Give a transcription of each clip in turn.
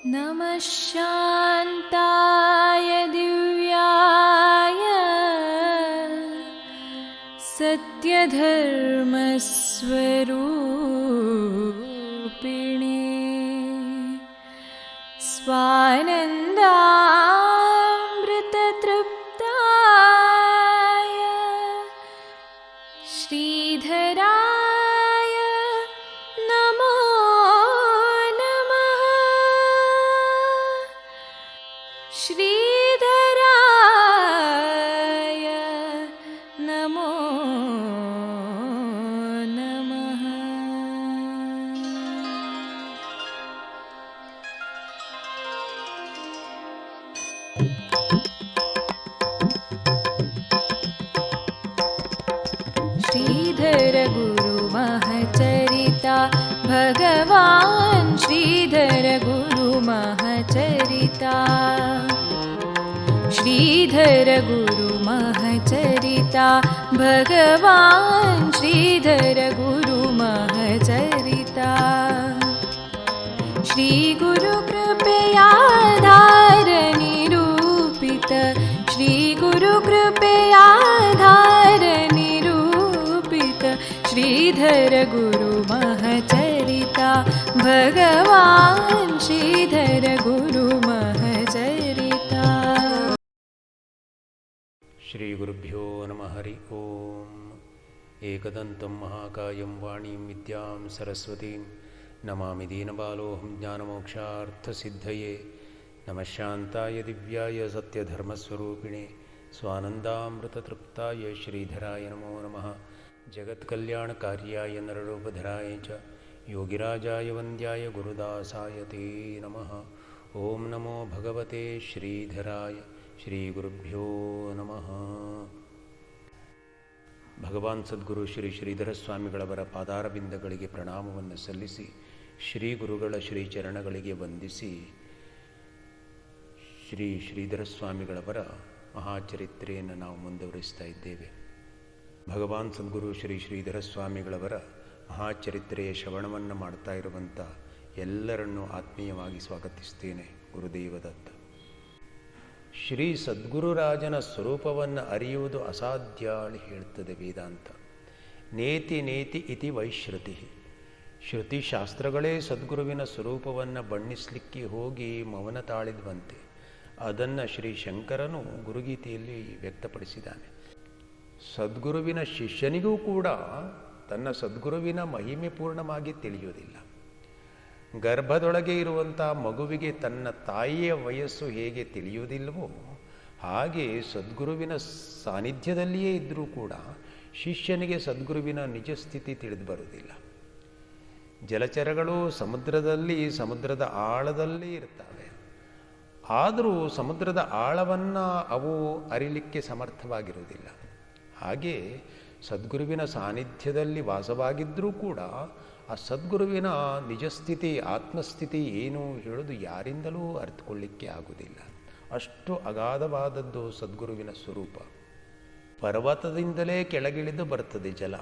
नमः शान्ताय दिव्याय सत्यधर्मस्वरूपिणे स्वानन्दामृततृप्ताय श्रीधराय नमो नमः। श्रीधराय नमो नमः। श्रीधर गुरु महचरिता भगवान् श्रीधर गुरु महचरिता। श्रीधर गुरु महचरिता भगवान् श्रीधर गुरु महचरिता। श्री गुरु कृपयाधार निरूपित श्री गुरु कृपयाधार निरूपित श्रीधर गुरु महचरिता भगवान् श्रीधर गुरु महचरिता। श्री गुरुभ्यो नमः। हरि ओम। एकदन्तं महाकायं वाणीं विद्यां सरस्वतीं नमामि दीनबालोऽहं ज्ञानमोक्षार्थसिद्धये। नमः शान्ताय दिव्याय सत्यधर्मस्वरूपिणे स्वानन्दामृततृप्ताय श्रीधराय नमो नमः। जगत्कल्याणकार्याय नररूपधराय च योगिराजाय वन्द्याय गुरुदासाय ते नमः। ओं नमो भगवते श्रीधराय। ಶ್ರೀ ಗುರುಭ್ಯೋ ನಮಃ. ಭಗವಾನ್ ಸದ್ಗುರು ಶ್ರೀ ಶ್ರೀಧರ ಸ್ವಾಮಿಗಳವರ ಪಾದಾರಬಿಂದಗಳಿಗೆ ಪ್ರಣಾಮವನ್ನು ಸಲ್ಲಿಸಿ ಶ್ರೀ ಗುರುಗಳ ಶ್ರೀ ಚರಣಗಳಿಗೆ ವಂದಿಸಿ ಶ್ರೀ ಶ್ರೀಧರ ಸ್ವಾಮಿಗಳವರ ಮಹಾಚರಿತ್ರೆಯನ್ನು ನಾವು ಮುಂದುವರಿಸ್ತಾ ಇದ್ದೇವೆ. ಭಗವಾನ್ ಸದ್ಗುರು ಶ್ರೀ ಶ್ರೀಧರ ಸ್ವಾಮಿಗಳವರ ಮಹಾಚರಿತ್ರೆಯ ಶ್ರವಣವನ್ನು ಮಾಡ್ತಾ ಇರುವಂಥ ಎಲ್ಲರನ್ನೂ ಆತ್ಮೀಯವಾಗಿ ಸ್ವಾಗತಿಸ್ತೇನೆ. ಗುರುದೇವದತ್ತ. ಶ್ರೀ ಸದ್ಗುರುರಾಜನ ಸ್ವರೂಪವನ್ನು ಅರಿಯುವುದು ಅಸಾಧ್ಯ ಹೇಳ್ತದೆ ವೇದಾಂತ. ನೇತಿ ನೇತಿ ಇತಿ ವೈಶ್ರುತಿ. ಶ್ರುತಿಶಾಸ್ತ್ರಗಳೇ ಸದ್ಗುರುವಿನ ಸ್ವರೂಪವನ್ನು ಬಣ್ಣಿಸಲಿಕ್ಕೆ ಹೋಗಿ ಮೌನ ತಾಳಿದ್ವಂತೆ. ಅದನ್ನು ಶ್ರೀ ಶಂಕರನು ಗುರುಗೀತೆಯಲ್ಲಿ ವ್ಯಕ್ತಪಡಿಸಿದ್ದಾನೆ. ಸದ್ಗುರುವಿನ ಶಿಷ್ಯನಿಗೂ ಕೂಡ ತನ್ನ ಸದ್ಗುರುವಿನ ಮಹಿಮೆ ಪೂರ್ಣವಾಗಿ ತಿಳಿಯುವುದಿಲ್ಲ. ಗರ್ಭದೊಳಗೆ ಇರುವಂಥ ಮಗುವಿಗೆ ತನ್ನ ತಾಯಿಯ ವಯಸ್ಸು ಹೇಗೆ ತಿಳಿಯುವುದಿಲ್ಲವೋ ಹಾಗೆ ಸದ್ಗುರುವಿನ ಸಾನ್ನಿಧ್ಯದಲ್ಲಿಯೇ ಇದ್ದರೂ ಕೂಡ ಶಿಷ್ಯನಿಗೆ ಸದ್ಗುರುವಿನ ನಿಜ ಸ್ಥಿತಿ ತಿಳಿದು ಬರುವುದಿಲ್ಲ. ಜಲಚರಗಳು ಸಮುದ್ರದ ಆಳದಲ್ಲಿ ಇರ್ತವೆ. ಆದರೂ ಸಮುದ್ರದ ಆಳವನ್ನು ಅವು ಅರಿಲಿಕ್ಕೆ ಸಮರ್ಥವಾಗಿರುವುದಿಲ್ಲ. ಹಾಗೆ ಸದ್ಗುರುವಿನ ಸಾನ್ನಿಧ್ಯದಲ್ಲಿ ವಾಸವಾಗಿದ್ದರೂ ಕೂಡ ಆ ಸದ್ಗುರುವಿನ ನಿಜಸ್ಥಿತಿ ಆತ್ಮಸ್ಥಿತಿ ಏನು ಹೇಳೋದು ಯಾರಿಂದಲೂ ಅರ್ಥಕೊಳ್ಳಿಕ್ಕೆ ಆಗುವುದಿಲ್ಲ. ಅಷ್ಟು ಅಗಾಧವಾದದ್ದು ಸದ್ಗುರುವಿನ ಸ್ವರೂಪ. ಪರ್ವತದಿಂದಲೇ ಕೆಳಗಿಳಿದು ಬರ್ತದೆ ಜಲ.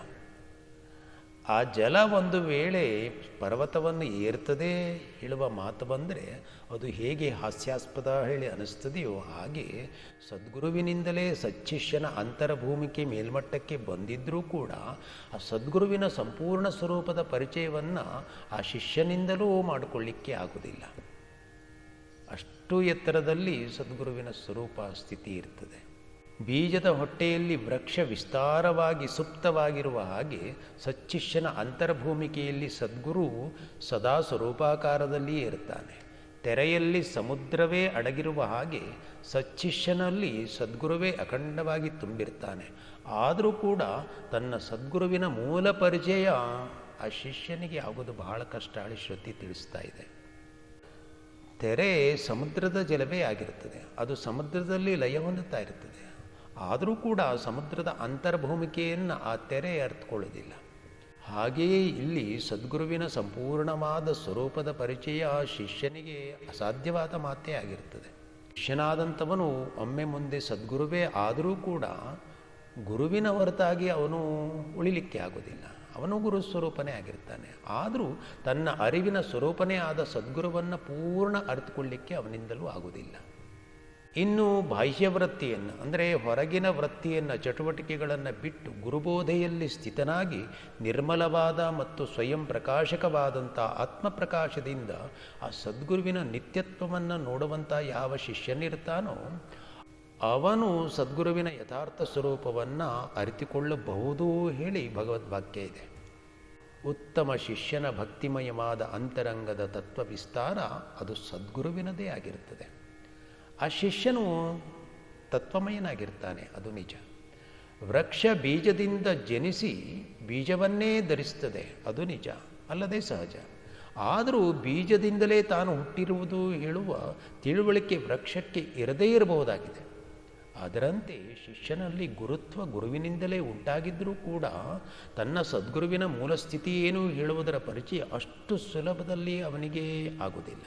ಆ ಜಲ ಒಂದು ವೇಳೆ ಪರ್ವತವನ್ನು ಏರ್ತದೆ ಹೇಳುವ ಮಾತು ಬಂದರೆ ಅದು ಹೇಗೆ ಹಾಸ್ಯಾಸ್ಪದ ಹೇಳಿ ಅನಿಸ್ತದೆಯೋ ಹಾಗೆ ಸದ್ಗುರುವಿನಿಂದಲೇ ಸಚ್ಚಿಷ್ಯನ ಅಂತರಭೂಮಿಕೆ ಮೇಲ್ಮಟ್ಟಕ್ಕೆ ಬಂದಿದ್ದರೂ ಕೂಡ ಆ ಸದ್ಗುರುವಿನ ಸಂಪೂರ್ಣ ಸ್ವರೂಪದ ಪರಿಚಯವನ್ನು ಆ ಶಿಷ್ಯನಿಂದಲೂ ಮಾಡಿಕೊಳ್ಳಿಕ್ಕೆ ಆಗುವುದಿಲ್ಲ. ಅಷ್ಟು ಎತ್ತರದಲ್ಲಿ ಸದ್ಗುರುವಿನ ಸ್ವರೂಪ ಸ್ಥಿತಿ ಇರ್ತದೆ. ಬೀಜದ ಹೊಟ್ಟೆಯಲ್ಲಿ ವೃಕ್ಷ ವಿಸ್ತಾರವಾಗಿ ಸುಪ್ತವಾಗಿರುವ ಹಾಗೆ ಸಚ್ಚಿಷ್ಯನ ಅಂತರ್ಭೂಮಿಕೆಯಲ್ಲಿ ಸದ್ಗುರು ಸದಾ ಸ್ವರೂಪಾಕಾರದಲ್ಲಿಯೇ ಇರ್ತಾನೆ. ತೆರೆಯಲ್ಲಿ ಸಮುದ್ರವೇ ಅಡಗಿರುವ ಹಾಗೆ ಸಚ್ಚಿಷ್ಯನಲ್ಲಿ ಸದ್ಗುರುವೇ ಅಖಂಡವಾಗಿ ತುಂಬಿರ್ತಾನೆ. ಆದರೂ ಕೂಡ ತನ್ನ ಸದ್ಗುರುವಿನ ಮೂಲ ಪರಿಚಯ ಆ ಶಿಷ್ಯನಿಗೆ ಆಗೋದು ಬಹಳ ಕಷ್ಟ ಹೇಳಿ ಶ್ರುತಿ ತಿಳಿಸ್ತಾ ಇದೆ. ತೆರೆ ಸಮುದ್ರದ ಜಲವೇ ಆಗಿರ್ತದೆ. ಅದು ಸಮುದ್ರದಲ್ಲಿ ಲಯ ಹೊಂದುತ್ತಾ ಇರ್ತದೆ. ಆದರೂ ಕೂಡ ಸಮುದ್ರದ ಅಂತರ್ಭೂಮಿಕೆಯನ್ನು ಆ ತೆರೆ ಅರ್ಥಕೊಳ್ಳೋದಿಲ್ಲ. ಹಾಗೆಯೇ ಇಲ್ಲಿ ಸದ್ಗುರುವಿನ ಸಂಪೂರ್ಣವಾದ ಸ್ವರೂಪದ ಪರಿಚಯ ಶಿಷ್ಯನಿಗೆ ಅಸಾಧ್ಯವಾದ ಮಾತೇ ಆಗಿರ್ತದೆ. ಶಿಷ್ಯನಾದಂಥವನು ಒಮ್ಮೆ ಮುಂದೆ ಸದ್ಗುರುವೇ ಆದರೂ ಕೂಡ ಗುರುವಿನ ಹೊರತಾಗಿ ಅವನು ಉಳಿಲಿಕ್ಕೆ ಆಗೋದಿಲ್ಲ. ಅವನು ಗುರು ಸ್ವರೂಪನೇ ಆಗಿರ್ತಾನೆ. ಆದರೂ ತನ್ನ ಅರಿವಿನ ಸ್ವರೂಪನೇ ಆದ ಸದ್ಗುರುವನ್ನು ಪೂರ್ಣ ಅರಿತುಕೊಳ್ಳಿಕ್ಕೆ ಅವನಿಂದಲೂ ಆಗುವುದಿಲ್ಲ. ಇನ್ನು ಬಾಹ್ಯ ವೃತ್ತಿಯನ್ನು ಅಂದರೆ ಹೊರಗಿನ ವೃತ್ತಿಯನ್ನು, ಚಟುವಟಿಕೆಗಳನ್ನು ಬಿಟ್ಟು ಗುರುಬೋಧೆಯಲ್ಲಿ ಸ್ಥಿತನಾಗಿ ನಿರ್ಮಲವಾದ ಮತ್ತು ಸ್ವಯಂ ಪ್ರಕಾಶಕವಾದಂಥ ಆತ್ಮಪ್ರಕಾಶದಿಂದ ಆ ಸದ್ಗುರುವಿನ ನಿತ್ಯತ್ವವನ್ನು ನೋಡುವಂಥ ಯಾವ ಶಿಷ್ಯನಿರ್ತಾನೋ ಅವನು ಸದ್ಗುರುವಿನ ಯಥಾರ್ಥ ಸ್ವರೂಪವನ್ನು ಅರಿತುಕೊಳ್ಳಬಹುದು ಹೇಳಿ ಭಗವದ್ವಾಕ್ಯ ಇದೆ. ಉತ್ತಮ ಶಿಷ್ಯನ ಭಕ್ತಿಮಯವಾದ ಅಂತರಂಗದ ತತ್ವ ವಿಸ್ತಾರ ಅದು ಸದ್ಗುರುವಿನದೇ ಆಗಿರುತ್ತದೆ. ಆ ಶಿಷ್ಯನು ತತ್ವಮಯನಾಗಿರ್ತಾನೆ, ಅದು ನಿಜ. ವೃಕ್ಷ ಬೀಜದಿಂದ ಜನಿಸಿ ಬೀಜವನ್ನೇ ಧರಿಸ್ತದೆ, ಅದು ನಿಜ, ಅಲ್ಲದೆ ಸಹಜ. ಆದರೂ ಬೀಜದಿಂದಲೇ ತಾನು ಹುಟ್ಟಿರುವುದು ಹೇಳುವ ತಿಳುವಳಿಕೆ ವೃಕ್ಷಕ್ಕೆ ಇರದೇ ಇರಬಹುದಾಗಿದೆ. ಅದರಂತೆ ಶಿಷ್ಯನಲ್ಲಿ ಗುರುತ್ವ ಗುರುವಿನಿಂದಲೇ ಉಂಟಾಗಿದ್ದರೂ ಕೂಡ ತನ್ನ ಸದ್ಗುರುವಿನ ಮೂಲಸ್ಥಿತಿ ಏನು ಹೇಳುವುದರ ಪರಿಚಯ ಅಷ್ಟು ಸುಲಭದಲ್ಲಿ ಅವನಿಗೆ ಆಗುವುದಿಲ್ಲ.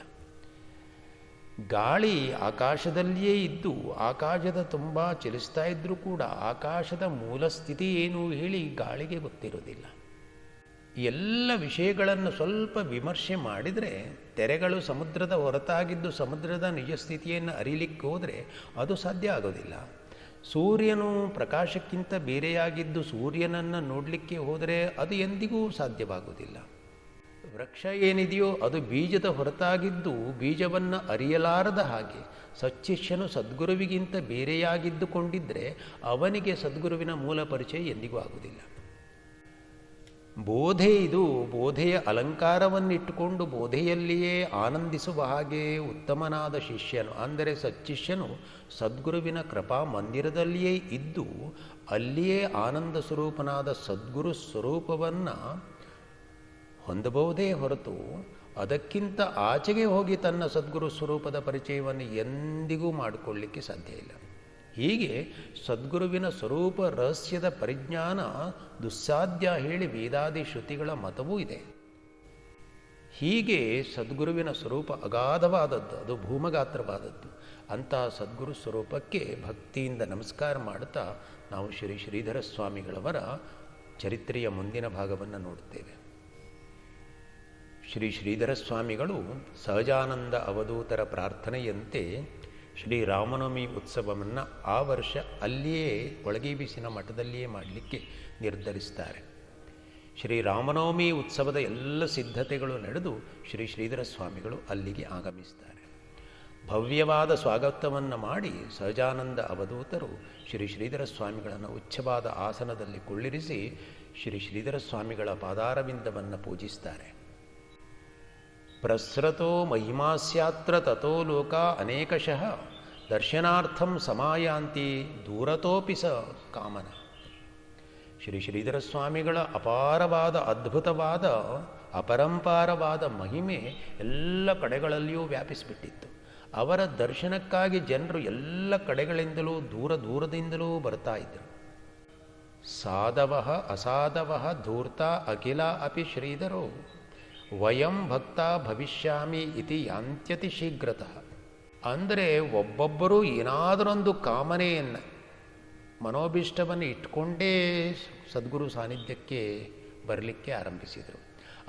ಗಾಳಿ ಆಕಾಶದಲ್ಲಿಯೇ ಇದ್ದು ಆಕಾಶದ ತುಂಬ ಚಲಿಸ್ತಾ ಇದ್ದರೂ ಕೂಡ ಆಕಾಶದ ಮೂಲ ಸ್ಥಿತಿ ಏನು ಹೇಳಿ ಗಾಳಿಗೆ ಗೊತ್ತಿರೋದಿಲ್ಲ. ಎಲ್ಲ ವಿಷಯಗಳನ್ನು ಸ್ವಲ್ಪ ವಿಮರ್ಶೆ ಮಾಡಿದರೆ ತೆರೆಗಳು ಸಮುದ್ರದ ಹೊರತಾಗಿದ್ದು ಸಮುದ್ರದ ನಿಜ ಸ್ಥಿತಿಯನ್ನು ಅರಿಲಿಕ್ಕೆ ಹೋದರೆ ಅದು ಸಾಧ್ಯ ಆಗೋದಿಲ್ಲ. ಸೂರ್ಯನು ಪ್ರಕಾಶಕ್ಕಿಂತ ಬೇರೆಯಾಗಿದ್ದು ಸೂರ್ಯನನ್ನು ನೋಡಲಿಕ್ಕೆ ಹೋದರೆ ಅದು ಎಂದಿಗೂ ಸಾಧ್ಯವಾಗುವುದಿಲ್ಲ. ವೃಕ್ಷ ಏನಿದೆಯೋ ಅದು ಬೀಜದ ಹೊರತಾಗಿದ್ದು ಬೀಜವನ್ನು ಅರಿಯಲಾರದ ಹಾಗೆ ಸಚ್ಚಿಷ್ಯನು ಸದ್ಗುರುವಿಗಿಂತ ಬೇರೆಯಾಗಿದ್ದುಕೊಂಡಿದ್ದರೆ ಅವನಿಗೆ ಸದ್ಗುರುವಿನ ಮೂಲ ಪರಿಚಯ ಎಂದಿಗೂ ಆಗುವುದಿಲ್ಲ. ಬೋಧೆ ಇದು ಬೋಧೆಯ ಅಲಂಕಾರವನ್ನಿಟ್ಟುಕೊಂಡು ಬೋಧೆಯಲ್ಲಿಯೇ ಆನಂದಿಸುವ ಹಾಗೆ ಉತ್ತಮನಾದ ಶಿಷ್ಯನು ಅಂದರೆ ಸಚ್ಚಿಷ್ಯನು ಸದ್ಗುರುವಿನ ಕೃಪಾ ಮಂದಿರದಲ್ಲಿಯೇ ಇದ್ದು ಅಲ್ಲಿಯೇ ಆನಂದ ಸ್ವರೂಪನಾದ ಸದ್ಗುರು ಸ್ವರೂಪವನ್ನು ಹೊಂದಬಹುದೇ ಹೊರತು ಅದಕ್ಕಿಂತ ಆಚೆಗೆ ಹೋಗಿ ತನ್ನ ಸದ್ಗುರು ಸ್ವರೂಪದ ಪರಿಚಯವನ್ನು ಎಂದಿಗೂ ಮಾಡಿಕೊಳ್ಳಿಕ್ಕೆ ಸಾಧ್ಯ ಇಲ್ಲ. ಹೀಗೆ ಸದ್ಗುರುವಿನ ಸ್ವರೂಪ ರಹಸ್ಯದ ಪರಿಜ್ಞಾನ ದುಸ್ಸಾಧ್ಯ ಹೇಳಿ ವೇದಾದಿ ಶ್ರುತಿಗಳ ಮತವೂ ಇದೆ. ಹೀಗೆ ಸದ್ಗುರುವಿನ ಸ್ವರೂಪ ಅಗಾಧವಾದದ್ದು, ಅದು ಭೂಮಗಾತ್ರವಾದದ್ದು. ಅಂತಹ ಸದ್ಗುರು ಸ್ವರೂಪಕ್ಕೆ ಭಕ್ತಿಯಿಂದ ನಮಸ್ಕಾರ ಮಾಡುತ್ತಾ ನಾವು ಶ್ರೀ ಶ್ರೀಧರ ಸ್ವಾಮಿಗಳವರ ಚರಿತ್ರೆಯ ಮುಂದಿನ ಭಾಗವನ್ನು ನೋಡುತ್ತೇವೆ. ಶ್ರೀ ಶ್ರೀಧರ ಸ್ವಾಮಿಗಳು ಸಹಜಾನಂದ ಅವಧೂತರ ಪ್ರಾರ್ಥನೆಯಂತೆ ಶ್ರೀರಾಮನವಮಿ ಉತ್ಸವವನ್ನು ಆ ವರ್ಷ ಅಲ್ಲಿಯೇ ಒಳಗೇಬಿಸಿನ ಮಠದಲ್ಲಿಯೇ ಮಾಡಲಿಕ್ಕೆ ನಿರ್ಧರಿಸ್ತಾರೆ. ಶ್ರೀರಾಮನವಮಿ ಉತ್ಸವದ ಎಲ್ಲ ಸಿದ್ಧತೆಗಳು ನಡೆದು ಶ್ರೀ ಶ್ರೀಧರ ಸ್ವಾಮಿಗಳು ಅಲ್ಲಿಗೆ ಆಗಮಿಸ್ತಾರೆ. ಭವ್ಯವಾದ ಸ್ವಾಗತವನ್ನು ಮಾಡಿ ಸಹಜಾನಂದ ಅವಧೂತರು ಶ್ರೀ ಶ್ರೀಧರ ಸ್ವಾಮಿಗಳನ್ನು ಉಚ್ಚವಾದ ಆಸನದಲ್ಲಿ ಕುಳ್ಳಿರಿಸಿ ಶ್ರೀ ಶ್ರೀಧರ ಸ್ವಾಮಿಗಳ ಪಾದಾರವಿಂದವನ್ನು ಪೂಜಿಸ್ತಾರೆ. ಪ್ರಸ್ರತೋ ಮಹಿಮಾಸ್ಯಾತ್ರ ತಥೋ ಲೋಕ ಅನೇಕಶಃ ದರ್ಶನಾರ್ಥಂ ಸಮಾಯಾಂತಿ ದೂರತೋಪಿ ಸ ಕಾಮನ. ಶ್ರೀ ಶ್ರೀಧರ ಸ್ವಾಮಿಗಳ ಅಪಾರವಾದ ಅದ್ಭುತವಾದ ಅಪರಂಪಾರವಾದ ಮಹಿಮೆ ಎಲ್ಲ ಕಡೆಗಳಲ್ಲಿಯೂ ವ್ಯಾಪಿಸಿಬಿಟ್ಟಿತ್ತು. ಅವರ ದರ್ಶನಕ್ಕಾಗಿ ಜನರು ಎಲ್ಲ ಕಡೆಗಳಿಂದಲೂ ದೂರದಿಂದಲೂ ಬರ್ತಾ ಇದ್ದರು. ಸಾಧವಃ ಅಸಾಧವಃ ಧೂರ್ತ ಅಖಿಲ ಅಪಿ ಶ್ರೀಧರೋ ವಯಂ ಭಕ್ತ ಭವಿಷ್ಯಾಮಿ ಇತಿ ಯಾಂತ್ಯತಿ ಶೀಘ್ರತಃ. ಅಂದರೆ ಒಬ್ಬೊಬ್ಬರೂ ಏನಾದರೊಂದು ಕಾಮನೆಯನ್ನು ಮನೋಭೀಷ್ಟವನ್ನು ಇಟ್ಕೊಂಡೇ ಸದ್ಗುರು ಸಾನ್ನಿಧ್ಯಕ್ಕೆ ಬರಲಿಕ್ಕೆ ಆರಂಭಿಸಿದರು.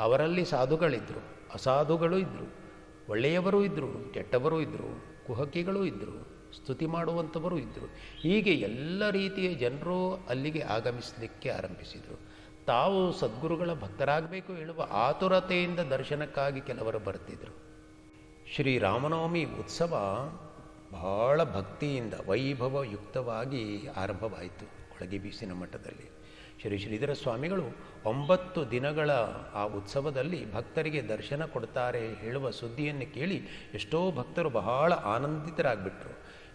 ಅವರಲ್ಲಿ ಸಾಧುಗಳಿದ್ದರು, ಅಸಾಧುಗಳು ಇದ್ದರು, ಒಳ್ಳೆಯವರೂ ಇದ್ದರು, ಕೆಟ್ಟವರೂ ಇದ್ದರು, ಕುಹಕಿಗಳೂ ಇದ್ದರು, ಸ್ತುತಿ ಮಾಡುವಂಥವರು ಇದ್ದರು. ಹೀಗೆ ಎಲ್ಲ ರೀತಿಯ ಜನರು ಅಲ್ಲಿಗೆ ಆಗಮಿಸಲಿಕ್ಕೆ ಆರಂಭಿಸಿದರು. ತಾವು ಸದ್ಗುರುಗಳ ಭಕ್ತರಾಗಬೇಕು ಹೇಳುವ ಆತುರತೆಯಿಂದ ದರ್ಶನಕ್ಕಾಗಿ ಕೆಲವರು ಬರ್ತಿದ್ದರು. ಶ್ರೀರಾಮನವಮಿ ಉತ್ಸವ ಬಹಳ ಭಕ್ತಿಯಿಂದ ವೈಭವಯುಕ್ತವಾಗಿ ಆರಂಭವಾಯಿತು ಒಳಗೇಬೀಸಿನ ಮಠದಲ್ಲಿ. ಶ್ರೀ ಶ್ರೀಧರ ಸ್ವಾಮಿಗಳು 9 ದಿನಗಳ ಆ ಉತ್ಸವದಲ್ಲಿ ಭಕ್ತರಿಗೆ ದರ್ಶನ ಕೊಡ್ತಾರೆ ಹೇಳುವ ಸುದ್ದಿಯನ್ನು ಕೇಳಿ ಎಷ್ಟೋ ಭಕ್ತರು ಬಹಳ ಆನಂದಿತರಾಗಿಬಿಟ್ರು.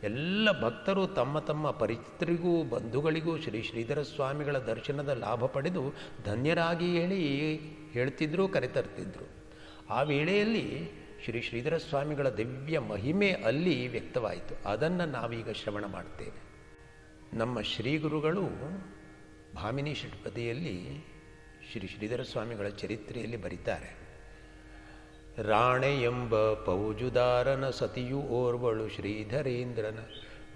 ಎಲ್ಲ ಭಕ್ತರು ತಮ್ಮ ತಮ್ಮ ಪರಿಚಿತರಿಗೂ ಬಂಧುಗಳಿಗೂ ಶ್ರೀ ಶ್ರೀಧರ ಸ್ವಾಮಿಗಳ ದರ್ಶನದ ಲಾಭ ಪಡೆದು ಧನ್ಯರಾಗಿ ಹೇಳ್ತಿದ್ರು, ಕರೆತರ್ತಿದ್ರು. ಆ ವೇಳೆಯಲ್ಲಿ ಶ್ರೀ ಶ್ರೀಧರ ಸ್ವಾಮಿಗಳ ದಿವ್ಯ ಮಹಿಮೆ ಅಲ್ಲಿ ವ್ಯಕ್ತವಾಯಿತು. ಅದನ್ನು ನಾವೀಗ ಶ್ರವಣ ಮಾಡ್ತೇವೆ. ನಮ್ಮ ಶ್ರೀಗುರುಗಳು ಭಾಮಿನಿ ಷಟ್ಪದಿಯಲ್ಲಿ ಶ್ರೀ ಶ್ರೀಧರ ಸ್ವಾಮಿಗಳ ಚರಿತ್ರೆಯಲ್ಲಿ ಬರೀತಾರೆ. ರಾಣೆ ಎಂಬ ಪೌಜುದಾರನ ಸತಿಯು ಓರ್ವಳು ಶ್ರೀಧರೇಂದ್ರನ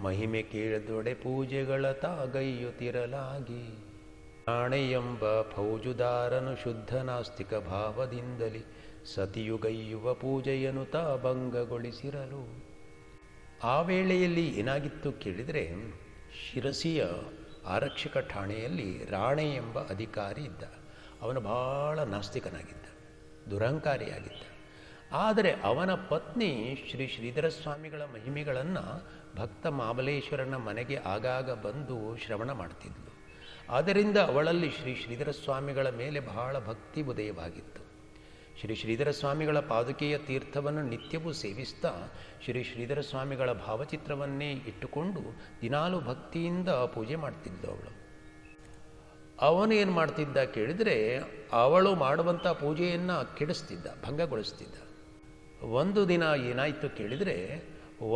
ಮಹಿಮೆ ಕೇಳದೊಡೆ ಪೂಜೆಗಳ ತಾಗೈಯುತ್ತಿರಲಾಗಿ. ರಾಣೆಯೆಂಬ ಫೌಜುದಾರನು ಶುದ್ಧ ನಾಸ್ತಿಕ ಭಾವದಿಂದಲೇ ಸತಿಯುಗೈಯುವ ಪೂಜೆಯನ್ನು ತಾ ಭಂಗಗೊಳಿಸಿರಲು. ಆ ವೇಳೆಯಲ್ಲಿ ಏನಾಗಿತ್ತು ಕೇಳಿದರೆ, ಶಿರಸಿಯ ಆರಕ್ಷಕ ಠಾಣೆಯಲ್ಲಿ ರಾಣೆ ಎಂಬ ಅಧಿಕಾರಿ ಇದ್ದ. ಅವನು ಬಹಳ ನಾಸ್ತಿಕನಾಗಿದ್ದ, ದುರಹಂಕಾರಿಯಾಗಿದ್ದ. ಆದರೆ ಅವನ ಪತ್ನಿ ಶ್ರೀ ಶ್ರೀಧರ ಸ್ವಾಮಿಗಳ ಮಹಿಮೆಗಳನ್ನು ಭಕ್ತ ಮಾಮಲೇಶ್ವರನ ಮನೆಗೆ ಆಗಾಗ ಬಂದು ಶ್ರವಣ ಮಾಡ್ತಿದ್ಲು. ಆದ್ದರಿಂದ ಅವಳಲ್ಲಿ ಶ್ರೀ ಶ್ರೀಧರ ಸ್ವಾಮಿಗಳ ಮೇಲೆ ಬಹಳ ಭಕ್ತಿ ಉದಯವಾಗಿತ್ತು. ಶ್ರೀ ಶ್ರೀಧರ ಸ್ವಾಮಿಗಳ ಪಾದುಕೆಯ ತೀರ್ಥವನ್ನು ನಿತ್ಯವೂ ಸೇವಿಸ್ತಾ ಶ್ರೀ ಶ್ರೀಧರ ಸ್ವಾಮಿಗಳ ಭಾವಚಿತ್ರವನ್ನೇ ಇಟ್ಟುಕೊಂಡು ದಿನಾಲು ಭಕ್ತಿಯಿಂದ ಪೂಜೆ ಮಾಡ್ತಿದ್ಲು ಅವಳು. ಅವನು ಏನು ಮಾಡ್ತಿದ್ದ ಕೇಳಿದರೆ, ಅವಳು ಮಾಡುವಂಥ ಪೂಜೆಯನ್ನು ಕೆಡಿಸ್ತಿದ್ದ, ಭಂಗಗೊಳಿಸ್ತಿದ್ದ. ಒಂದು ದಿನ ಏನಾಯಿತು ಕೇಳಿದರೆ,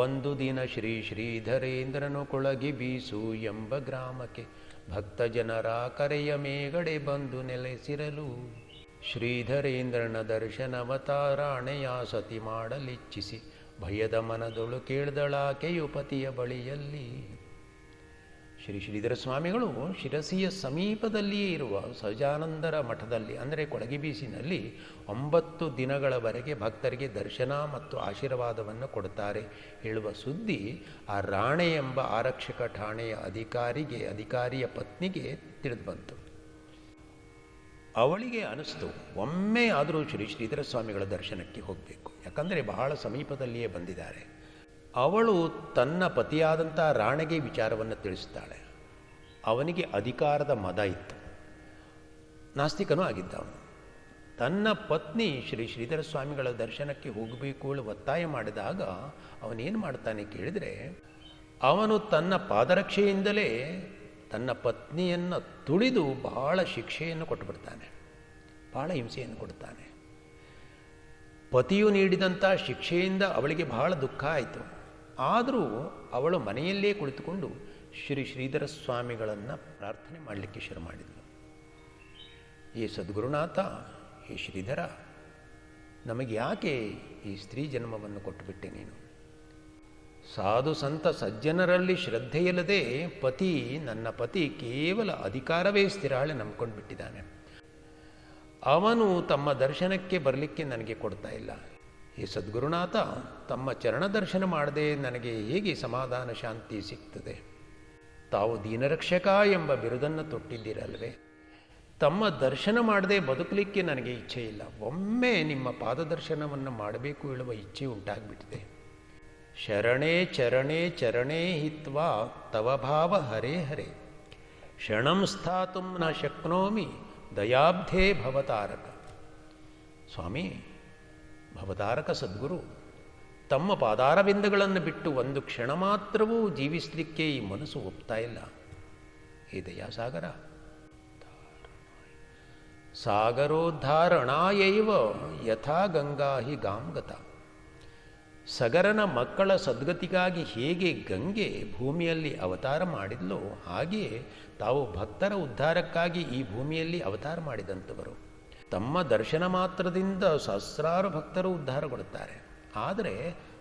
ಒಂದು ದಿನ ಶ್ರೀ ಶ್ರೀಧರೇಂದ್ರನು ಕೊಳಗಿ ಬೀಸು ಎಂಬ ಗ್ರಾಮಕ್ಕೆ ಭಕ್ತ ಜನರ ಕರೆಯ ಮೇಗಡೆ ಬಂದು ನೆಲೆಸಿರಲು. ಶ್ರೀಧರೇಂದ್ರನ ದರ್ಶನವತಾರಾಣೆಯ ಸತಿ ಮಾಡಲಿಚ್ಛಿಸಿ ಭಯದ ಮನದೊಳು ಕೇಳ್ದಳಾಕೆಯು ಪತಿಯ ಬಳಿಯಲ್ಲಿ. ಶ್ರೀ ಶ್ರೀಧರ ಸ್ವಾಮಿಗಳು ಶಿರಸಿಯ ಸಮೀಪದಲ್ಲಿಯೇ ಇರುವ ಸಹಜಾನಂದರ ಮಠದಲ್ಲಿ, ಅಂದರೆ ಕೊಳಗಿಬೀಸಿನಲ್ಲಿ 9 ದಿನಗಳವರೆಗೆ ಭಕ್ತರಿಗೆ ದರ್ಶನ ಮತ್ತು ಆಶೀರ್ವಾದವನ್ನು ಕೊಡುತ್ತಾರೆ ಹೇಳುವ ಸುದ್ದಿ ಆ ರಾಣೆ ಎಂಬ ಆರಕ್ಷಕ ಠಾಣೆಯ ಅಧಿಕಾರಿಯ ಪತ್ನಿಗೆ ತಿಳಿದು ಬಂತು. ಅವಳಿಗೆ ಅನಿಸ್ತು, ಒಮ್ಮೆ ಆದರೂ ಶ್ರೀ ಶ್ರೀಧರ ಸ್ವಾಮಿಗಳ ದರ್ಶನಕ್ಕೆ ಹೋಗಬೇಕು, ಯಾಕಂದರೆ ಬಹಳ ಸಮೀಪದಲ್ಲಿಯೇ ಬಂದಿದ್ದಾರೆ. ಅವಳು ತನ್ನ ಪತಿಯಾದಂಥ ರಾಣೆಗೆ ವಿಚಾರವನ್ನು ತಿಳಿಸ್ತಾಳೆ. ಅವನಿಗೆ ಅಧಿಕಾರದ ಮದ ಇತ್ತು, ನಾಸ್ತಿಕನೂ ಆಗಿದ್ದ ಅವನು. ತನ್ನ ಪತ್ನಿ ಶ್ರೀ ಶ್ರೀಧರ ಸ್ವಾಮಿಗಳ ದರ್ಶನಕ್ಕೆ ಹೋಗಬೇಕು ಎಂದು ಒತ್ತಾಯ ಮಾಡಿದಾಗ ಅವನೇನು ಮಾಡ್ತಾನೆ ಕೇಳಿದರೆ, ಅವನು ತನ್ನ ಪಾದರಕ್ಷೆಯಿಂದಲೇ ತನ್ನ ಪತ್ನಿಯನ್ನು ತುಳಿದು ಬಹಳ ಶಿಕ್ಷೆಯನ್ನು ಕೊಟ್ಟುಬಿಡ್ತಾನೆ, ಬಹಳ ಹಿಂಸೆಯನ್ನು ಕೊಡ್ತಾನೆ. ಪತಿಯು ನೀಡಿದಂಥ ಶಿಕ್ಷೆಯಿಂದ ಅವಳಿಗೆ ಬಹಳ ದುಃಖ ಆಯಿತು. ಆದರೂ ಅವಳು ಮನೆಯಲ್ಲೇ ಕುಳಿತುಕೊಂಡು ಶ್ರೀ ಶ್ರೀಧರ ಸ್ವಾಮಿಗಳನ್ನು ಪ್ರಾರ್ಥನೆ ಮಾಡಲಿಕ್ಕೆ ಶುರು ಮಾಡಿದಳು. ಈ ಸದ್ಗುರುನಾಥ, ಈ ಶ್ರೀಧರ, ನಮಗೆ ಯಾಕೆ ಈ ಸ್ತ್ರೀ ಜನ್ಮವನ್ನು ಕೊಟ್ಟುಬಿಟ್ಟೆ ನೀನು? ಸಾಧು ಸಂತ ಸಜ್ಜನರಲ್ಲಿ ಶ್ರದ್ಧೆಯಿಲ್ಲದೆ ನನ್ನ ಪತಿ ಕೇವಲ ಅಧಿಕಾರವೇ ಸ್ಥಿರಾಳೆ ನಂಬ್ಕೊಂಡು ಬಿಟ್ಟಿದ್ದಾನೆ. ಅವನು ತಮ್ಮ ದರ್ಶನಕ್ಕೆ ಬರಲಿಕ್ಕೆ ನನಗೆ ಕೊಡ್ತಾ ಇಲ್ಲ. ಈ ಸದ್ಗುರುನಾಥ, ತಮ್ಮ ಚರಣ ದರ್ಶನ ಮಾಡದೆ ನನಗೆ ಹೇಗೆ ಸಮಾಧಾನ ಶಾಂತಿ ಸಿಗ್ತದೆ? ತಾವು ದೀನರಕ್ಷಕ ಎಂಬ ಬಿರುದನ್ನು ತೊಟ್ಟಿದ್ದೀರಲ್ವೇ? ತಮ್ಮ ದರ್ಶನ ಮಾಡದೆ ಬದುಕಲಿಕ್ಕೆ ನನಗೆ ಇಚ್ಛೆ ಇಲ್ಲ. ಒಮ್ಮೆ ನಿಮ್ಮ ಪಾದದರ್ಶನವನ್ನು ಮಾಡಬೇಕು ಹೇಳುವ ಇಚ್ಛೆ ಉಂಟಾಗಿಬಿಟ್ಟಿದೆ. ಶರಣೇ ಚರಣೇ ಚರಣೇ ಹಿತ್ವಾ ತವ ಭಾವ ಹರೇ ಹರೇ ಕ್ಷಣಂ ಸ್ಥಾತು ನ ಶಕ್ನೋಮಿ ದಯಾಬ್ಧೇ ಭವತಾರಕ. ಸ್ವಾಮಿ, ಭವತಾರಕ ಸದ್ಗುರು, ತಮ್ಮ ಪಾದಾರವಿಂದಗಳನ್ನು ಬಿಟ್ಟು ಒಂದು ಕ್ಷಣ ಮಾತ್ರವೂ ಜೀವಿಸಲಿಕ್ಕೆ ಈ ಮನಸ್ಸು ಒಪ್ತಾ ಇಲ್ಲ. ಹೇ ದಯಾಸಾಗರ, ಸಾಗರೋದ್ಧಾರಣಾಯೈವ ಯಥಾ ಗಂಗಾ ಹಿ ಗಾಂಗತ. ಸಗರನ ಮಕ್ಕಳ ಸದ್ಗತಿಗಾಗಿ ಹೇಗೆ ಗಂಗೆ ಭೂಮಿಯಲ್ಲಿ ಅವತಾರ ಮಾಡಿದ್ಲೋ ಹಾಗೆಯೇ ತಾವು ಭಕ್ತರ ಉದ್ಧಾರಕ್ಕಾಗಿ ಈ ಭೂಮಿಯಲ್ಲಿ ಅವತಾರ ಮಾಡಿದಂಥವರು. ತಮ್ಮ ದರ್ಶನ ಮಾತ್ರದಿಂದ ಸಹಸ್ರಾರು ಭಕ್ತರು ಉದ್ಧಾರಗೊಳ್ಳುತ್ತಾರೆ. ಆದರೆ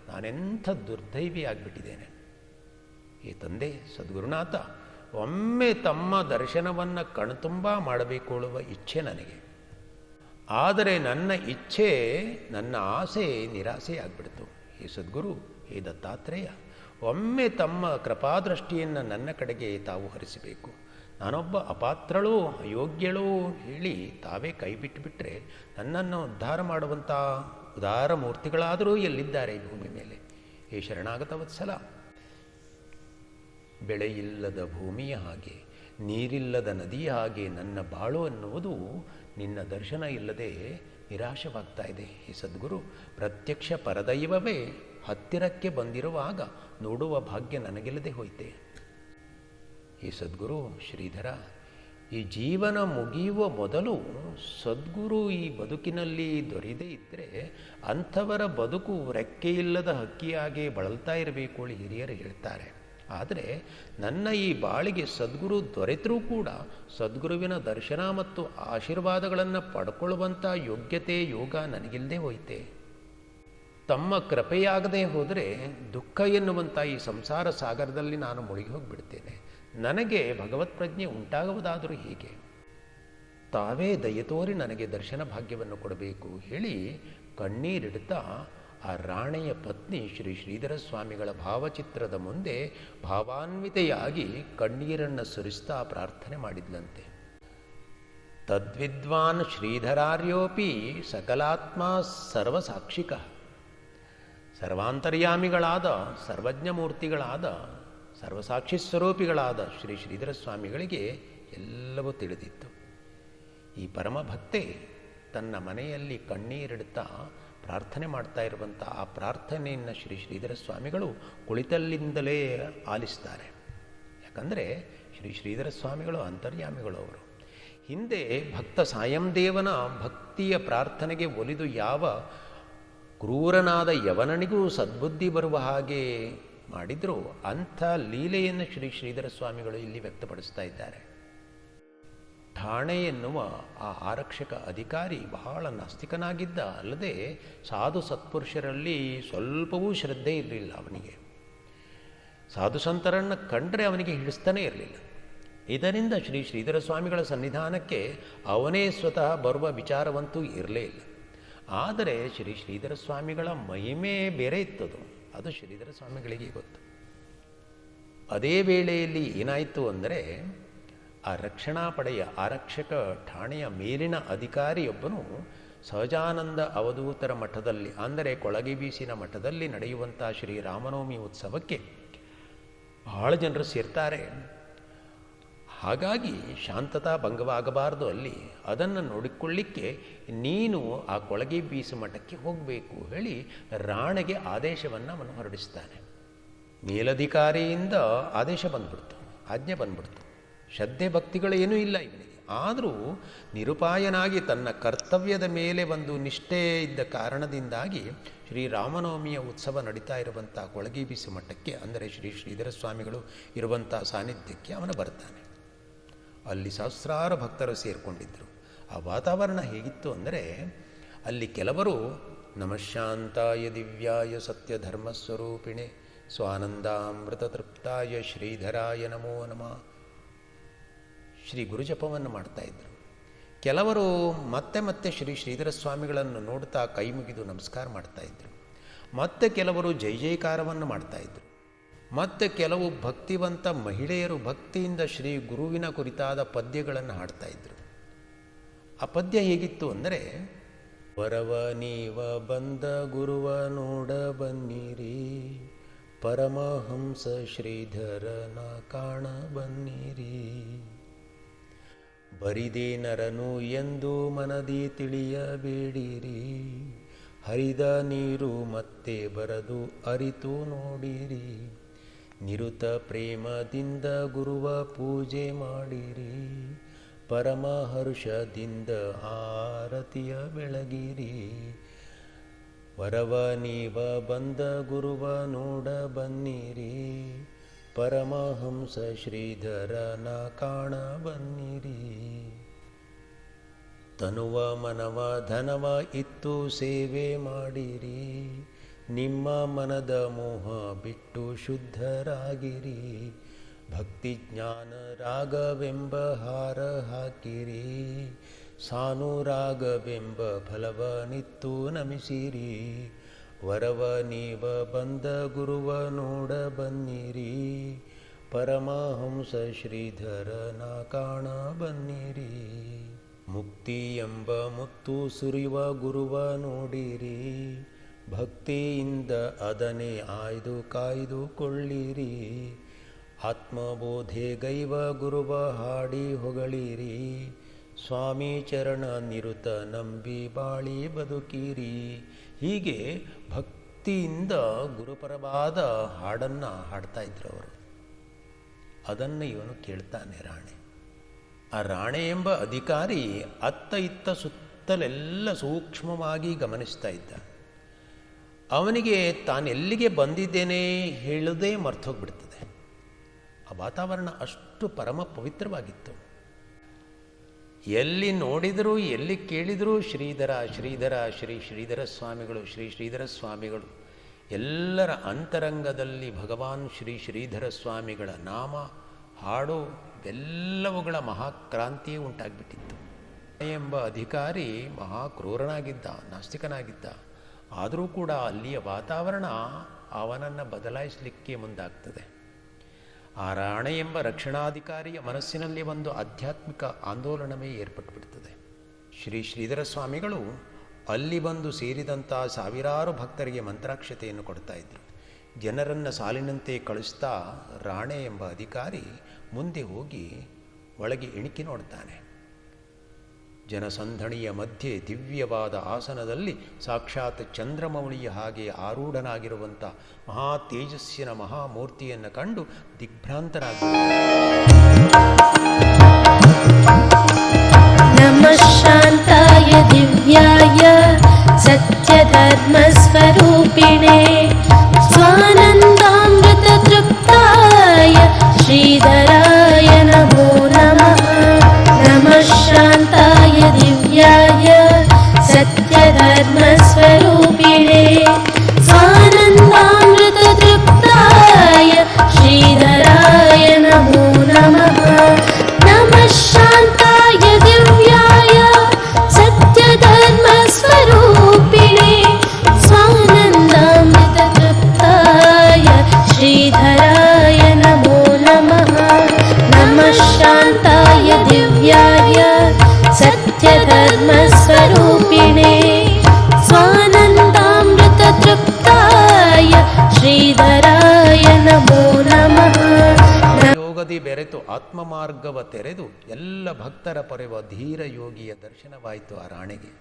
ನಾನೆಂಥ ದುರ್ದೈವಿ ಆಗಿಬಿಟ್ಟಿದ್ದೇನೆ. ಈ ತಂದೆ ಸದ್ಗುರುನಾಥ, ಒಮ್ಮೆ ತಮ್ಮ ದರ್ಶನವನ್ನು ಕಣ್ತುಂಬ ಮಾಡಬೇಕು ಅನ್ನುವ ಇಚ್ಛೆ ನನಗೆ. ಆದರೆ ನನ್ನ ಇಚ್ಛೆ, ನನ್ನ ಆಸೆ ನಿರಾಸೆ ಆಗಿಬಿಡ್ತು. ಹೇ ಸದ್ಗುರು, ಹೇ ದತ್ತಾತ್ರೇಯ, ಒಮ್ಮೆ ತಮ್ಮ ಕೃಪಾದೃಷ್ಟಿಯನ್ನು ನನ್ನ ಕಡೆಗೆ ತಾವು ಹರಿಸಬೇಕು. ನಾನೊಬ್ಬ ಅಪಾತ್ರಳೂ ಅಯೋಗ್ಯಳೂ ಹೇಳಿ ತಾವೇ ಕೈ ಬಿಟ್ಟುಬಿಟ್ರೆ ನನ್ನನ್ನು ಉದ್ಧಾರ ಮಾಡುವಂಥ ಉದಾರ ಮೂರ್ತಿಗಳಾದರೂ ಎಲ್ಲಿದ್ದಾರೆ ಈ ಭೂಮಿ ಮೇಲೆ? ಹೇ ಶರಣಾಗತ ವತ್ಸಲ, ಬೆಳೆಯಿಲ್ಲದ ಭೂಮಿಯ ಹಾಗೆ, ನೀರಿಲ್ಲದ ನದಿಯ ಹಾಗೆ ನನ್ನ ಬಾಳು ಅನ್ನುವುದು ನಿನ್ನ ದರ್ಶನ ಇಲ್ಲದೆ ನಿರಾಶವಾಗ್ತಾ ಇದೆ. ಈ ಸದ್ಗುರು, ಪ್ರತ್ಯಕ್ಷ ಪರದೈವವೇ ಹತ್ತಿರಕ್ಕೆ ಬಂದಿರುವಾಗ ನೋಡುವ ಭಾಗ್ಯ ನನಗಿಲ್ಲದೆ ಹೋಯಿತೆ. ಈ ಸದ್ಗುರು ಶ್ರೀಧರ, ಈ ಜೀವನ ಮುಗಿಯುವ ಮೊದಲು ಸದ್ಗುರು ಈ ಬದುಕಿನಲ್ಲಿ ದೊರೆಯದೇ ಇದ್ದರೆ ಅಂಥವರ ಬದುಕು ರೆಕ್ಕೆಯಿಲ್ಲದ ಹಕ್ಕಿಯಾಗಿ ಬಳಲ್ತಾ ಇರಬೇಕು ಅಂತ ಹಿರಿಯರು ಹೇಳ್ತಾರೆ. ಆದರೆ ನನ್ನ ಈ ಬಾಳಿಗೆ ಸದ್ಗುರು ದೊರೆತರೂ ಕೂಡ ಸದ್ಗುರುವಿನ ದರ್ಶನ ಮತ್ತು ಆಶೀರ್ವಾದಗಳನ್ನು ಪಡ್ಕೊಳ್ಳುವಂಥ ಯೋಗ್ಯತೆ ಯೋಗ ನನಗಿಲ್ಲದೆ ಹೋಯಿತೆ. ತಮ್ಮ ಕೃಪೆಯಾಗದೆ ಹೋದರೆ ದುಃಖ ಎನ್ನುವಂಥ ಈ ಸಂಸಾರ ಸಾಗರದಲ್ಲಿ ನಾನು ಮುಳುಗಿ ಹೋಗಿಬಿಡ್ತೇನೆ. ನನಗೆ ಭಗವತ್ ಪ್ರಜ್ಞೆ ಉಂಟಾಗುವುದಾದರೂ ಹೇಗೆ? ತಾವೇ ದಯತೋರಿ ನನಗೆ ದರ್ಶನ ಭಾಗ್ಯವನ್ನು ಕೊಡಬೇಕು ಹೇಳಿ ಕಣ್ಣೀರಿಡುತ್ತಾ ಆ ರಾಣೆಯ ಪತ್ನಿ ಶ್ರೀ ಶ್ರೀಧರ ಸ್ವಾಮಿಗಳ ಭಾವಚಿತ್ರದ ಮುಂದೆ ಭಾವಾನ್ವಿತೆಯಾಗಿ ಕಣ್ಣೀರನ್ನು ಸುರಿಸ್ತಾ ಪ್ರಾರ್ಥನೆ ಮಾಡಿದ್ಲಂತೆ. ತದ್ವಿದ್ವಾನ್ ಶ್ರೀಧರಾರ್ಯೋಪಿ ಸಕಲಾತ್ಮ ಸರ್ವಸಾಕ್ಷಿಕ. ಸರ್ವಾಂತರ್ಯಾಮಿಗಳಾದ ಸರ್ವಜ್ಞ ಮೂರ್ತಿಗಳಾದ ಸರ್ವಸಾಕ್ಷಿ ಸ್ವರೂಪಿಗಳಾದ ಶ್ರೀ ಶ್ರೀಧರ ಸ್ವಾಮಿಗಳಿಗೆ ಎಲ್ಲವೂ ತಿಳಿದಿತ್ತು. ಈ ಪರಮಭಕ್ತೆ ತನ್ನ ಮನೆಯಲ್ಲಿ ಕಣ್ಣೀರಿಡುತ್ತಾ ಪ್ರಾರ್ಥನೆ ಮಾಡ್ತಾ ಇರುವಂಥ ಆ ಪ್ರಾರ್ಥನೆಯನ್ನು ಶ್ರೀ ಶ್ರೀಧರ ಸ್ವಾಮಿಗಳು ಕುಳಿತಲ್ಲಿಂದಲೇ ಆಲಿಸ್ತಾರೆ. ಯಾಕಂದರೆ ಶ್ರೀ ಶ್ರೀಧರ ಸ್ವಾಮಿಗಳು ಅಂತರ್ಯಾಮಿಗಳು ಅವರು. ಹಿಂದೆ ಭಕ್ತ ಸಾಯಂದೇವನ ಭಕ್ತಿಯ ಪ್ರಾರ್ಥನೆಗೆ ಒಲಿದು ಯಾವ ಕ್ರೂರನಾದ ಯವನನಿಗೂ ಸದ್ಬುದ್ಧಿ ಬರುವ ಹಾಗೆ ಮಾಡಿದರೂ ಅಂಥ ಲೀಲೆಯನ್ನು ಶ್ರೀ ಶ್ರೀಧರ ಸ್ವಾಮಿಗಳು ಇಲ್ಲಿ ವ್ಯಕ್ತಪಡಿಸ್ತಾ ಇದ್ದಾರೆ. ಠಾಣೆ ಎನ್ನುವ ಆ ಆರಕ್ಷಕ ಅಧಿಕಾರಿ ಬಹಳ ನಾಸ್ತಿಕನಾಗಿದ್ದ. ಅಲ್ಲದೆ ಸಾಧು ಸತ್ಪುರುಷರಲ್ಲಿ ಸ್ವಲ್ಪವೂ ಶ್ರದ್ಧೆ ಇರಲಿಲ್ಲ ಅವನಿಗೆ. ಸಾಧು ಸಂತರನ್ನು ಕಂಡರೆ ಅವನಿಗೆ ಹಿಡಿಸ್ತಾನೇ ಇರಲಿಲ್ಲ. ಇದರಿಂದ ಶ್ರೀ ಶ್ರೀಧರ ಸ್ವಾಮಿಗಳ ಸನ್ನಿಧಾನಕ್ಕೆ ಅವನೇ ಸ್ವತಃ ಬರುವ ವಿಚಾರವಂತೂ ಇರಲೇ ಇಲ್ಲ. ಆದರೆ ಶ್ರೀ ಶ್ರೀಧರ ಸ್ವಾಮಿಗಳ ಮಹಿಮೆ ಬೇರೆ ಇತ್ತದು. ಅದು ಶ್ರೀಧರ ಸ್ವಾಮಿಗಳಿಗೆ ಗೊತ್ತು. ಅದೇ ವೇಳೆಯಲ್ಲಿ ಏನಾಯಿತು ಅಂದರೆ, ಆ ರಕ್ಷಣಾ ಪಡೆಯ ಆರಕ್ಷಕ ಠಾಣೆಯ ಮೇಲಿನ ಅಧಿಕಾರಿಯೊಬ್ಬನು ಸಹಜಾನಂದ ಅವಧೂತರ ಮಠದಲ್ಲಿ, ಅಂದರೆ ಕೊಳಗೆಬೀಸಿನ ಮಠದಲ್ಲಿ ನಡೆಯುವಂಥ ಶ್ರೀರಾಮನವಮಿ ಉತ್ಸವಕ್ಕೆ ಬಹಳ ಜನರು ಸೇರ್ತಾರೆ. ಹಾಗಾಗಿ ಶಾಂತತಾ ಭಂಗವಾಗಬಾರದು ಅಲ್ಲಿ. ಅದನ್ನು ನೋಡಿಕೊಳ್ಳಿಕ್ಕೆ ನೀನು ಆ ಕೊಳಗೆಬೀಸು ಮಠಕ್ಕೆ ಹೋಗಬೇಕು ಹೇಳಿ ರಾಣೆಗೆ ಆದೇಶವನ್ನು ಅವನು ಹೊರಡಿಸ್ತಾನೆ. ಮೇಲಧಿಕಾರಿಯಿಂದ ಆದೇಶ ಬಂದ್ಬಿಡ್ತು, ಆಜ್ಞೆ ಬಂದ್ಬಿಡ್ತು. ಶ್ರದ್ಧೆ ಭಕ್ತಿಗಳೇನೂ ಇಲ್ಲ ಇವನಿಗೆ. ಆದರೂ ನಿರುಪಾಯನಾಗಿ ತನ್ನ ಕರ್ತವ್ಯದ ಮೇಲೆ ಒಂದು ನಿಷ್ಠೆ ಇದ್ದ ಕಾರಣದಿಂದಾಗಿ ಶ್ರೀರಾಮನವಮಿಯ ಉತ್ಸವ ನಡೀತಾ ಇರುವಂಥ ಕೊಳಗೆಬೀಸು ಮಠಕ್ಕೆ, ಅಂದರೆ ಶ್ರೀ ಶ್ರೀಧರ ಸ್ವಾಮಿಗಳು ಇರುವಂಥ ಸಾನ್ನಿಧ್ಯಕ್ಕೆ ಅವನು ಬರ್ತಾನೆ. ಅಲ್ಲಿ ಸಹಸ್ರಾರು ಭಕ್ತರು ಸೇರಿಕೊಂಡಿದ್ದರು. ಆ ವಾತಾವರಣ ಹೇಗಿತ್ತು ಅಂದರೆ, ಅಲ್ಲಿ ಕೆಲವರು ನಮಃಶಾಂತಾಯ ದಿವ್ಯಾಯ ಸತ್ಯಧರ್ಮಸ್ವರೂಪಿಣೆ ಸ್ವಾನಂದಾಮೃತ ತೃಪ್ತಾಯ ಶ್ರೀಧರಾಯ ನಮೋ ನಮಃ ಶ್ರೀ ಗುರುಜಪವನ್ನು ಮಾಡ್ತಾಯಿದ್ರು. ಕೆಲವರು ಮತ್ತೆ ಮತ್ತೆ ಶ್ರೀ ಶ್ರೀಧರ ಸ್ವಾಮಿಗಳನ್ನು ನೋಡ್ತಾ ಕೈ ಮುಗಿದು ನಮಸ್ಕಾರ ಮಾಡ್ತಾಯಿದ್ರು. ಮತ್ತೆ ಕೆಲವರು ಜೈ ಜೈಕಾರವನ್ನು ಮಾಡ್ತಾಯಿದ್ರು. ಮತ್ತು ಕೆಲವು ಭಕ್ತಿವಂತ ಮಹಿಳೆಯರು ಭಕ್ತಿಯಿಂದ ಶ್ರೀ ಗುರುವಿನ ಕುರಿತಾದ ಪದ್ಯಗಳನ್ನು ಹಾಡ್ತಾಯಿದ್ರು. ಆ ಪದ್ಯ ಹೇಗಿತ್ತು ಅಂದರೆ, ವರವ ನೀವ ಬಂದ ಗುರುವ ನೋಡ ಬನ್ನಿರಿ, ಪರಮಹಂಸ ಶ್ರೀಧರನ ಕಾಣ ಬನ್ನಿರಿ, ಬರಿದೇ ನರನು ಎಂದು ಮನದಿ ತಿಳಿಯಬೇಡಿರಿ, ಹರಿದ ನೀರು ಮತ್ತೆ ಬರದು ಅರಿತು ನೋಡಿರಿ, ನಿರುತ ಪ್ರೇಮದಿಂದ ಗುರುವ ಪೂಜೆ ಮಾಡಿರಿ, ಪರಮ ಹರ್ಷದಿಂದ ಆರತಿಯ ಬೆಳಗಿರಿ, ವರವ ನೀವ ಬಂದ ಗುರುವ ನೋಡ ಬನ್ನಿರಿ, ಪರಮಹಂಸ ಶ್ರೀಧರನ ಕಾಣ ಬನ್ನಿರಿ, ತನುವ ಮನವ ಧನವ ಇತ್ತು ಸೇವೆ ಮಾಡಿರಿ, ನಿಮ್ಮ ಮನದ ಮೋಹ ಬಿಟ್ಟು ಶುದ್ಧರಾಗಿರಿ, ಭಕ್ತಿ ಜ್ಞಾನ ರಾಗವೆಂಬ ಹಾರ ಹಾಕಿರಿ, ಸಾನುರಾಗವೆಂಬ ಫಲವ ನಿತ್ತು ನಮಿಸಿರಿ, ವರವ ನೀವ ಬಂದ ಗುರುವ ನೋಡ ಬನ್ನಿರಿ, ಪರಮಹಂಸ ಶ್ರೀಧರನ ಕಾಣ ಬನ್ನಿರಿ, ಮುಕ್ತಿ ಎಂಬ ಮುತ್ತು ಸುರಿವ ಗುರುವ ನೋಡಿರಿ, ಭಕ್ತಿಯಿಂದ ಅದನ್ನೇ ಆಯ್ದು ಕಾಯ್ದುಕೊಳ್ಳಿರಿ, ಆತ್ಮಬೋಧೆ ಗೈವ ಗುರುವ ಹಾಡಿ ಹೊಗಳಿರಿ, ಸ್ವಾಮಿ ಚರಣ ನಿರುತ ನಂಬಿ ಬಾಳಿ ಬದುಕಿರಿ. ಹೀಗೆ ಭಕ್ತಿಯಿಂದ ಗುರುಪರವಾದ ಹಾಡನ್ನು ಹಾಡ್ತಾ ಇದ್ರು ಅವರು. ಅದನ್ನು ಇವನು ಕೇಳ್ತಾನೆ ರಾಣೆ. ಆ ರಾಣೆ ಎಂಬ ಅಧಿಕಾರಿ ಅತ್ತ ಇತ್ತ ಸುತ್ತಲೆಲ್ಲ ಸೂಕ್ಷ್ಮವಾಗಿ ಗಮನಿಸ್ತಾ ಇದ್ದ. ಅವನಿಗೆ ತಾನೆಲ್ಲಿಗೆ ಬಂದಿದ್ದೇನೆ ಹೇಳೋದೇ ಮರ್ತೋಗ್ಬಿಡ್ತದೆ. ಆ ವಾತಾವರಣ ಅಷ್ಟು ಪರಮ ಪವಿತ್ರವಾಗಿತ್ತು. ಎಲ್ಲಿ ನೋಡಿದರೂ ಎಲ್ಲಿ ಕೇಳಿದರೂ ಶ್ರೀಧರ ಶ್ರೀಧರ ಶ್ರೀ ಶ್ರೀಧರ ಸ್ವಾಮಿಗಳು ಶ್ರೀ ಶ್ರೀಧರ ಸ್ವಾಮಿಗಳು. ಎಲ್ಲರ ಅಂತರಂಗದಲ್ಲಿ ಭಗವಾನ್ ಶ್ರೀ ಶ್ರೀಧರ ಸ್ವಾಮಿಗಳ ನಾಮ ಹಾಡು ಇವೆಲ್ಲವುಗಳ ಮಹಾಕ್ರಾಂತಿಯೇ ಉಂಟಾಗಿಬಿಟ್ಟಿತ್ತು. ಎಂಬ ಅಧಿಕಾರಿ ಮಹಾ ಕ್ರೂರನಾಗಿದ್ದ, ನಾಸ್ತಿಕನಾಗಿದ್ದ. ಆದರೂ ಕೂಡ ಅಲ್ಲಿಯ ವಾತಾವರಣ ಅವನನ್ನು ಬದಲಾಯಿಸಲಿಕ್ಕೆ ಮುಂದಾಗ್ತದೆ. ಆ ರಾಣೆ ಎಂಬ ರಕ್ಷಣಾಧಿಕಾರಿಯ ಮನಸ್ಸಿನಲ್ಲಿ ಒಂದು ಆಧ್ಯಾತ್ಮಿಕ ಆಂದೋಲನವೇ ಏರ್ಪಟ್ಟುಬಿಡ್ತದೆ. ಶ್ರೀ ಶ್ರೀಧರ ಸ್ವಾಮಿಗಳು ಅಲ್ಲಿ ಬಂದು ಸೇರಿದಂಥ ಸಾವಿರಾರು ಭಕ್ತರಿಗೆ ಮಂತ್ರಾಕ್ಷತೆಯನ್ನು ಕೊಡ್ತಾ ಇದ್ದರು. ಜನರನ್ನು ಸಾಲಿನಂತೆ ಕಳಿಸ್ತಾ ರಾಣೆ ಎಂಬ ಅಧಿಕಾರಿ ಮುಂದೆ ಹೋಗಿ ಒಳಗೆ ಇಣುಕಿ ನೋಡ್ತಾನೆ. ಜನಸಂದಣಿಯ ಮಧ್ಯೆ ದಿವ್ಯವಾದ ಆಸನದಲ್ಲಿ ಸಾಕ್ಷಾತ್ ಚಂದ್ರಮೌಳಿಯ ಹಾಗೆ ಆರೂಢನಾಗಿರುವಂಥ ಮಹಾ ತೇಜಸ್ಸಿನ ಮಹಾಮೂರ್ತಿಯನ್ನು ಕಂಡು ದಿಗ್ಭ್ರಾಂತರಾಗಿದ್ದಾರೆ. ನಮಃ ಶಾಂತಾಯ ದಿವ್ಯಾಯ ಸತ್ಯಧರ್ಮಸ್ವರೂಪಿಣೇ ಸ್ವಾನಂದಾಮೃತ ತೃಪ್ತಾಯ ಶ್ರೀಧರಾಯ ನಮೋ ನಮಃ. ನಮಃ ಶಾಂತಾಯ ದಿವ್ಯಾಯ ಸತ್ಯಧರ್ಮಸ್ವರೂಪಿಣೇ ಸ್ವಾನಂದಾಮೃತ ತೃಪ್ತಾಯ ಶ್ರೀಧರಾಯ ನಮೋ ನಮಃ. ನಮಃ ಶಾಂತಾಯ ದಿವ್ಯಾಯ ಸತ್ಯಧರ್ಮಸ್ವರೂಪಿಣೇ ಸ್ವಾನಂದಾಮೃತ ತೃಪ್ತಾಯ ಶ್ರೀಧರಾಯ ನಮೋ ನಮಃ. ನಮಃ ಶಾಂತಾಯ ದಿವ್ಯಾಯ ಸತ್ಯಧರ್ಮಸ್ವರೂಪಿಣೇ ಸ್ವಾನಂದಾಮೃತ ತೃಪ್ತಾಯ ಶ್ರೀಧರಾಯ ನಮೋ ನಮಃ. ಯೋಗದಿ ಬೆರೆತು ಆತ್ಮ ಮಾರ್ಗವ ತೆರೆದು ಎಲ್ಲ ಭಕ್ತರ ಪೊರೆವ ಧೀರ ಯೋಗಿಯ ದರ್ಶನವಾಯಿತು ಆ ರಾಣೆಗೆ.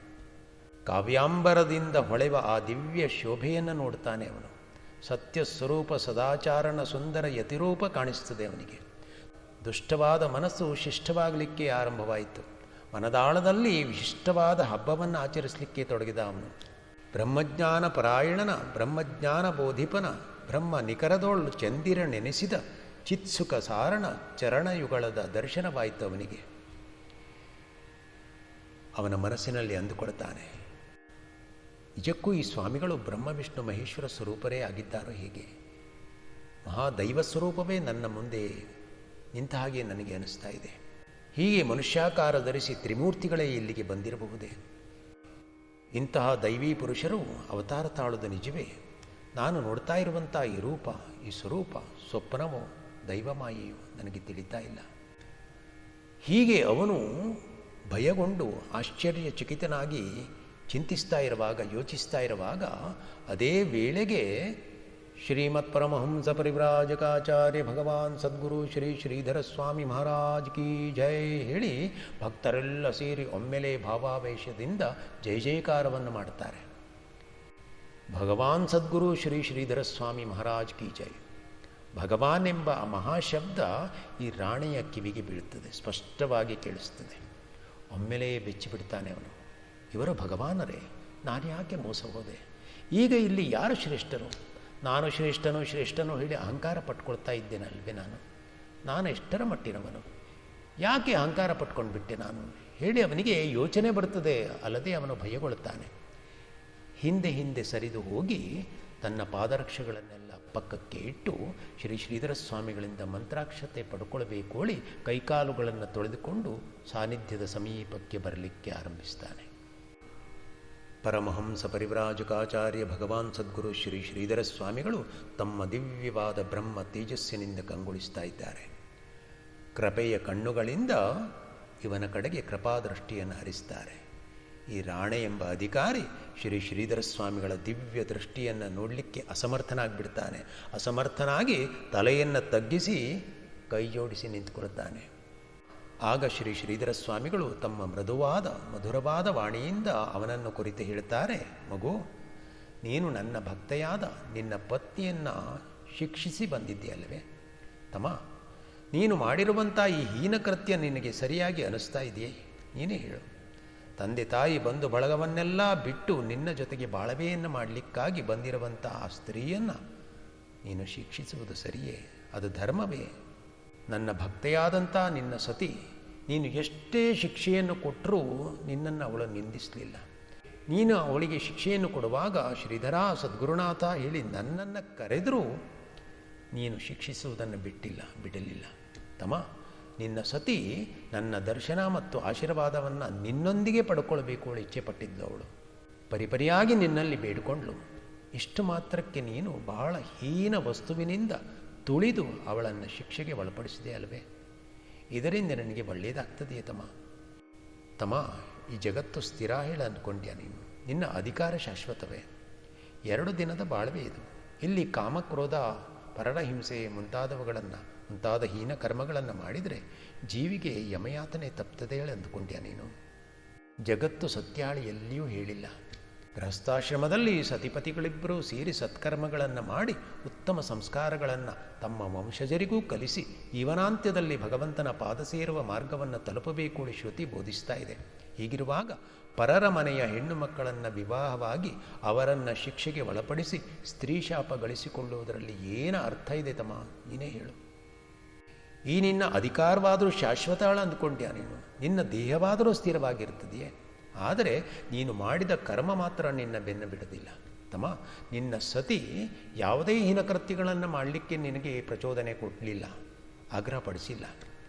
ಕಾವ್ಯಾಂಬರದಿಂದ ಹೊಳೆವ ಆ ದಿವ್ಯ ಶೋಭೆಯನ್ನು ನೋಡ್ತಾನೆ ಅವನು. ಸತ್ಯ ಸ್ವರೂಪ ಸದಾಚಾರಣ ಸುಂದರ ಯತಿರೂಪ ಕಾಣಿಸ್ತದೆ ಅವನಿಗೆ. ದುಷ್ಟವಾದ ಮನಸ್ಸು ಶಿಷ್ಟವಾಗಲಿಕ್ಕೆ ಆರಂಭವಾಯಿತು. ಮನದಾಳದಲ್ಲಿ ವಿಶಿಷ್ಟವಾದ ಹಬ್ಬವನ್ನು ಆಚರಿಸಲಿಕ್ಕೆ ತೊಡಗಿದ ಅವನು. ಬ್ರಹ್ಮಜ್ಞಾನ ಪರಾಯಣನ ಬ್ರಹ್ಮಜ್ಞಾನ ಬೋಧಿಪನ ಬ್ರಹ್ಮ ನಿಖರದೋಳು ಚಂದಿರ ನೆನೆಸಿದ ಚಿತ್ಸುಖ ಸಾರಣ ಚರಣಯುಗಳದ ದರ್ಶನವಾಯಿತು ಅವನಿಗೆ. ಅವನ ಮನಸ್ಸಿನಲ್ಲಿ ಅಂದುಕೊಳ್ತಾನೆ, ನಿಜಕ್ಕೂ ಈ ಸ್ವಾಮಿಗಳು ಬ್ರಹ್ಮ ವಿಷ್ಣು ಮಹೇಶ್ವರ ಸ್ವರೂಪರೇ ಆಗಿದ್ದಾರೋ ಹೀಗೆ? ಮಹಾದೈವ ಸ್ವರೂಪವೇ ನನ್ನ ಮುಂದೆ ನಿಂತ ಹಾಗೆ ನನಗೆ ಅನಿಸ್ತಾ ಇದೆ. ಹೀಗೆ ಮನುಷ್ಯಾಕಾರ ಧರಿಸಿ ತ್ರಿಮೂರ್ತಿಗಳೇ ಇಲ್ಲಿಗೆ ಬಂದಿರಬಹುದೇ? ಇಂತಹ ದೈವೀ ಪುರುಷರು ಅವತಾರ ತಾಳುವುದು ನಿಜವೇ? ನಾನು ನೋಡ್ತಾ ಇರುವಂಥ ಈ ರೂಪ, ಈ ಸ್ವರೂಪ ಸ್ವಪ್ನವೋ ದೈವಮಾಯೆಯೋ ನನಗೆ ತಿಳಿತಾ ಇಲ್ಲ. ಹೀಗೆ ಅವನು ಭಯಗೊಂಡು ಆಶ್ಚರ್ಯಚಕಿತನಾಗಿ ಚಿಂತಿಸ್ತಾ ಇರುವಾಗ, ಯೋಚಿಸ್ತಾ ಇರುವಾಗ, ಅದೇ ವೇಳೆಗೆ ಶ್ರೀಮತ್ ಪರಮಹಂಸ ಪರಿವ್ರಾಜಕಾಚಾರ್ಯ ಭಗವಾನ್ ಸದ್ಗುರು ಶ್ರೀ ಶ್ರೀಧರ ಸ್ವಾಮಿ ಮಹಾರಾಜ್ ಕಿ ಜೈ ಹೇಳಿ ಭಕ್ತರೆಲ್ಲ ಸೇರಿ ಒಮ್ಮೆಲೆ ಭಾವಾವೇಶದಿಂದ ಜಯ ಜಯಕಾರವನ್ನು ಮಾಡ್ತಾರೆ. ಭಗವಾನ್ ಸದ್ಗುರು ಶ್ರೀ ಶ್ರೀಧರ ಸ್ವಾಮಿ ಮಹಾರಾಜ್ ಕಿ ಜೈ. ಭಗವಾನ್ ಎಂಬ ಆ ಮಹಾಶಬ್ದ ಈ ರಾಣೆಯ ಕಿವಿಗೆ ಬೀಳುತ್ತದೆ, ಸ್ಪಷ್ಟವಾಗಿ ಕೇಳಿಸ್ತದೆ. ಒಮ್ಮೆಲೆ ಬೆಚ್ಚಿಬಿಡ್ತಾನೆ ಅವನು. ಇವರು ಭಗವಾನರೇ, ನಾನು ಯಾಕೆ ಮೋಸ ಹೋದೆ? ಈಗ ಇಲ್ಲಿ ಯಾರು ಶ್ರೇಷ್ಠರು? ನಾನು ಶ್ರೇಷ್ಠನು ಹೇಳಿ ಅಹಂಕಾರ ಪಟ್ಕೊಳ್ತಾ ಇದ್ದೇನಲ್ವೇ ನಾನು ಎಷ್ಟರ ಮಟ್ಟಿನವನು? ಯಾಕೆ ಅಹಂಕಾರ ಪಟ್ಕೊಂಡು ಬಿಟ್ಟೆ ನಾನು ಹೇಳಿ ಅವನಿಗೆ ಯೋಚನೆ ಬರ್ತದೆ. ಅಲ್ಲದೆ ಅವನು ಭಯಗೊಳ್ತಾನೆ. ಹಿಂದೆ ಹಿಂದೆ ಸರಿದು ಹೋಗಿ ತನ್ನ ಪಾದರಕ್ಷೆಗಳನ್ನೆಲ್ಲ ಪಕ್ಕಕ್ಕೆ ಇಟ್ಟು ಶ್ರೀ ಶ್ರೀಧರ ಸ್ವಾಮಿಗಳಿಂದ ಮಂತ್ರಾಕ್ಷತೆ ಪಡ್ಕೊಳ್ಬೇಕು ಹೇಳಿ ಕೈಕಾಲುಗಳನ್ನು ತೊಳೆದುಕೊಂಡು ಸಾನ್ನಿಧ್ಯದ ಸಮೀಪಕ್ಕೆ ಬರಲಿಕ್ಕೆ ಆರಂಭಿಸ್ತಾನೆ. ಪರಮಹಂಸ ಪರಿವ್ರಾಜಕಾಚಾರ್ಯ ಭಗವಾನ್ ಸದ್ಗುರು ಶ್ರೀ ಶ್ರೀಧರ ಸ್ವಾಮಿಗಳು ತಮ್ಮ ದಿವ್ಯವಾದ ಬ್ರಹ್ಮ ತೇಜಸ್ಸಿನಿಂದ ಕಂಗೊಳಿಸ್ತಾ ಇದ್ದಾರೆ. ಕೃಪೆಯ ಕಣ್ಣುಗಳಿಂದ ಇವನ ಕಡೆಗೆ ಕೃಪಾದೃಷ್ಟಿಯನ್ನು ಹರಿಸ್ತಾರೆ. ಈ ರಾಣೆ ಎಂಬ ಅಧಿಕಾರಿ ಶ್ರೀ ಶ್ರೀಧರ ಸ್ವಾಮಿಗಳ ದಿವ್ಯ ದೃಷ್ಟಿಯನ್ನು ನೋಡಲಿಕ್ಕೆ ಅಸಮರ್ಥನಾಗಿಬಿಡ್ತಾನೆ. ಅಸಮರ್ಥನಾಗಿ ತಲೆಯನ್ನು ತಗ್ಗಿಸಿ ಕೈ ಜೋಡಿಸಿ ನಿಂತುಕೊಳ್ತಾನೆ. ಆಗ ಶ್ರೀ ಶ್ರೀಧರ ಸ್ವಾಮಿಗಳು ತಮ್ಮ ಮೃದುವಾದ ಮಧುರವಾದ ವಾಣಿಯಿಂದ ಅವನನ್ನು ಕುರಿತು ಹೇಳ್ತಾರೆ, ಮಗು, ನೀನು ನನ್ನ ಭಕ್ತೆಯಾದ ನಿನ್ನ ಪತ್ನಿಯನ್ನು ಶಿಕ್ಷಿಸಿ ಬಂದಿದ್ದೀಯಲ್ಲವೇ? ತಮ್ಮ, ನೀನು ಮಾಡಿರುವಂಥ ಈ ಹೀನಕೃತ್ಯ ನಿನಗೆ ಸರಿಯಾಗಿ ಅನಿಸ್ತಾ ಇದೆಯೇ? ನೀನೇ ಹೇಳು. ತಂದೆ ತಾಯಿ ಬಂಧು ಬಳಗವನ್ನೆಲ್ಲ ಬಿಟ್ಟು ನಿನ್ನ ಜೊತೆಗೆ ಬಾಳವೆಯನ್ನು ಮಾಡಲಿಕ್ಕಾಗಿ ಬಂದಿರುವಂಥ ಆ ಸ್ತ್ರೀಯನ್ನು ನೀನು ಶಿಕ್ಷಿಸುವುದು ಸರಿಯೇ? ಅದು ಧರ್ಮವೇ? ನನ್ನ ಭಕ್ತೆಯಾದಂಥ ನಿನ್ನ ಸತಿ, ನೀನು ಎಷ್ಟೇ ಶಿಕ್ಷೆಯನ್ನು ಕೊಟ್ಟರೂ ನಿನ್ನನ್ನು ಅವಳು ನಿಂದಿಸಲಿಲ್ಲ. ನೀನು ಅವಳಿಗೆ ಶಿಕ್ಷೆಯನ್ನು ಕೊಡುವಾಗ ಶ್ರೀಧರ ಸದ್ಗುರುನಾಥ ಹೇಳಿ ನನ್ನನ್ನು ಕರೆದರೂ ನೀನು ಶಿಕ್ಷಿಸುವುದನ್ನು ಬಿಡಲಿಲ್ಲ. ತಮ್ಮ, ನಿನ್ನ ಸತಿ ನನ್ನ ದರ್ಶನ ಮತ್ತು ಆಶೀರ್ವಾದವನ್ನು ನಿನ್ನೊಂದಿಗೆ ಪಡ್ಕೊಳ್ಬೇಕು ಅವಳು ಇಚ್ಛೆ ಪಟ್ಟಿದ್ದು. ಅವಳು ಪರಿಪರಿಯಾಗಿ ನಿನ್ನಲ್ಲಿ ಬೇಡಿಕೊಂಡ್ಳು. ಇಷ್ಟು ಮಾತ್ರಕ್ಕೆ ನೀನು ಬಹಳ ಹೀನ ವಸ್ತುವಿನಿಂದ ತುಳಿದು ಅವಳನ್ನು ಶಿಕ್ಷೆಗೆ ಒಳಪಡಿಸಿದೆ ಅಲ್ವೇ? ಇದರಿಂದ ನನಗೆ ಒಳ್ಳೆಯದಾಗ್ತದೆಯೇ ತಮ್ಮ? ಈ ಜಗತ್ತು ಸ್ಥಿರ ಹೇಳ ಅಂದ್ಕೊಂಡ್ಯಾ ನೀನು? ನಿನ್ನ ಅಧಿಕಾರ ಶಾಶ್ವತವೇ? 2 ದಿನದ ಬಾಳ್ವೆ ಇದು. ಇಲ್ಲಿ ಕಾಮಕ್ರೋಧ, ಪರರ ಹಿಂಸೆ ಮುಂತಾದ ಹೀನ ಕರ್ಮಗಳನ್ನು ಮಾಡಿದರೆ ಜೀವಿಗೆ ಯಮಯಾತನೆ ತಪ್ತದೆ ಹೇಳಿ ಅಂದುಕೊಂಡ್ಯಾ ನೀನು? ಜಗತ್ತು ಸತ್ಯಾಳಿ ಎಲ್ಲಿಯೂ ಹೇಳಿಲ್ಲ. ಗೃಹಸ್ಥಾಶ್ರಮದಲ್ಲಿ ಸತಿಪತಿಗಳಿಬ್ಬರೂ ಸೇರಿ ಸತ್ಕರ್ಮಗಳನ್ನು ಮಾಡಿ ಉತ್ತಮ ಸಂಸ್ಕಾರಗಳನ್ನು ತಮ್ಮ ವಂಶಜರಿಗೂ ಕಲಿಸಿ ಜೀವನಾಂತ್ಯದಲ್ಲಿ ಭಗವಂತನ ಪಾದ ಸೇರುವ ಮಾರ್ಗವನ್ನು ತಲುಪಬೇಕು ಎಂದು ಶ್ರುತಿ ಬೋಧಿಸ್ತಾ ಇದೆ. ಹೀಗಿರುವಾಗ ಪರರ ಮನೆಯ ಹೆಣ್ಣು ಮಕ್ಕಳನ್ನು ವಿವಾಹವಾಗಿ ಅವರನ್ನು ಶಿಕ್ಷೆಗೆ ಒಳಪಡಿಸಿ ಸ್ತ್ರೀ ಶಾಪ ಗಳಿಸಿಕೊಳ್ಳುವುದರಲ್ಲಿ ಏನು ಅರ್ಥ ಇದೆ ನೀನೇ ಹೇಳು. ಈ ನಿನ್ನ ಅಧಿಕಾರವಾದರೂ ಶಾಶ್ವತಳ ಅಂದುಕೊಂಡ್ಯಾ ನೀನು? ನಿನ್ನ ದೇಹವಾದರೂ ಸ್ಥಿರವಾಗಿರ್ತದೆಯೇ? ಆದರೆ ನೀನು ಮಾಡಿದ ಕರ್ಮ ಮಾತ್ರ ನಿನ್ನ ಬೆನ್ನು ಬಿಡೋದಿಲ್ಲ ನಿನ್ನ ಸತಿ ಯಾವುದೇ ಹೀನಕೃತ್ಯಗಳನ್ನು ಮಾಡಲಿಕ್ಕೆ ನಿನಗೆ ಪ್ರಚೋದನೆ ಕೊಡಲಿಲ್ಲ, ಆಗ್ರಹಪಡಿಸಿಲ್ಲ.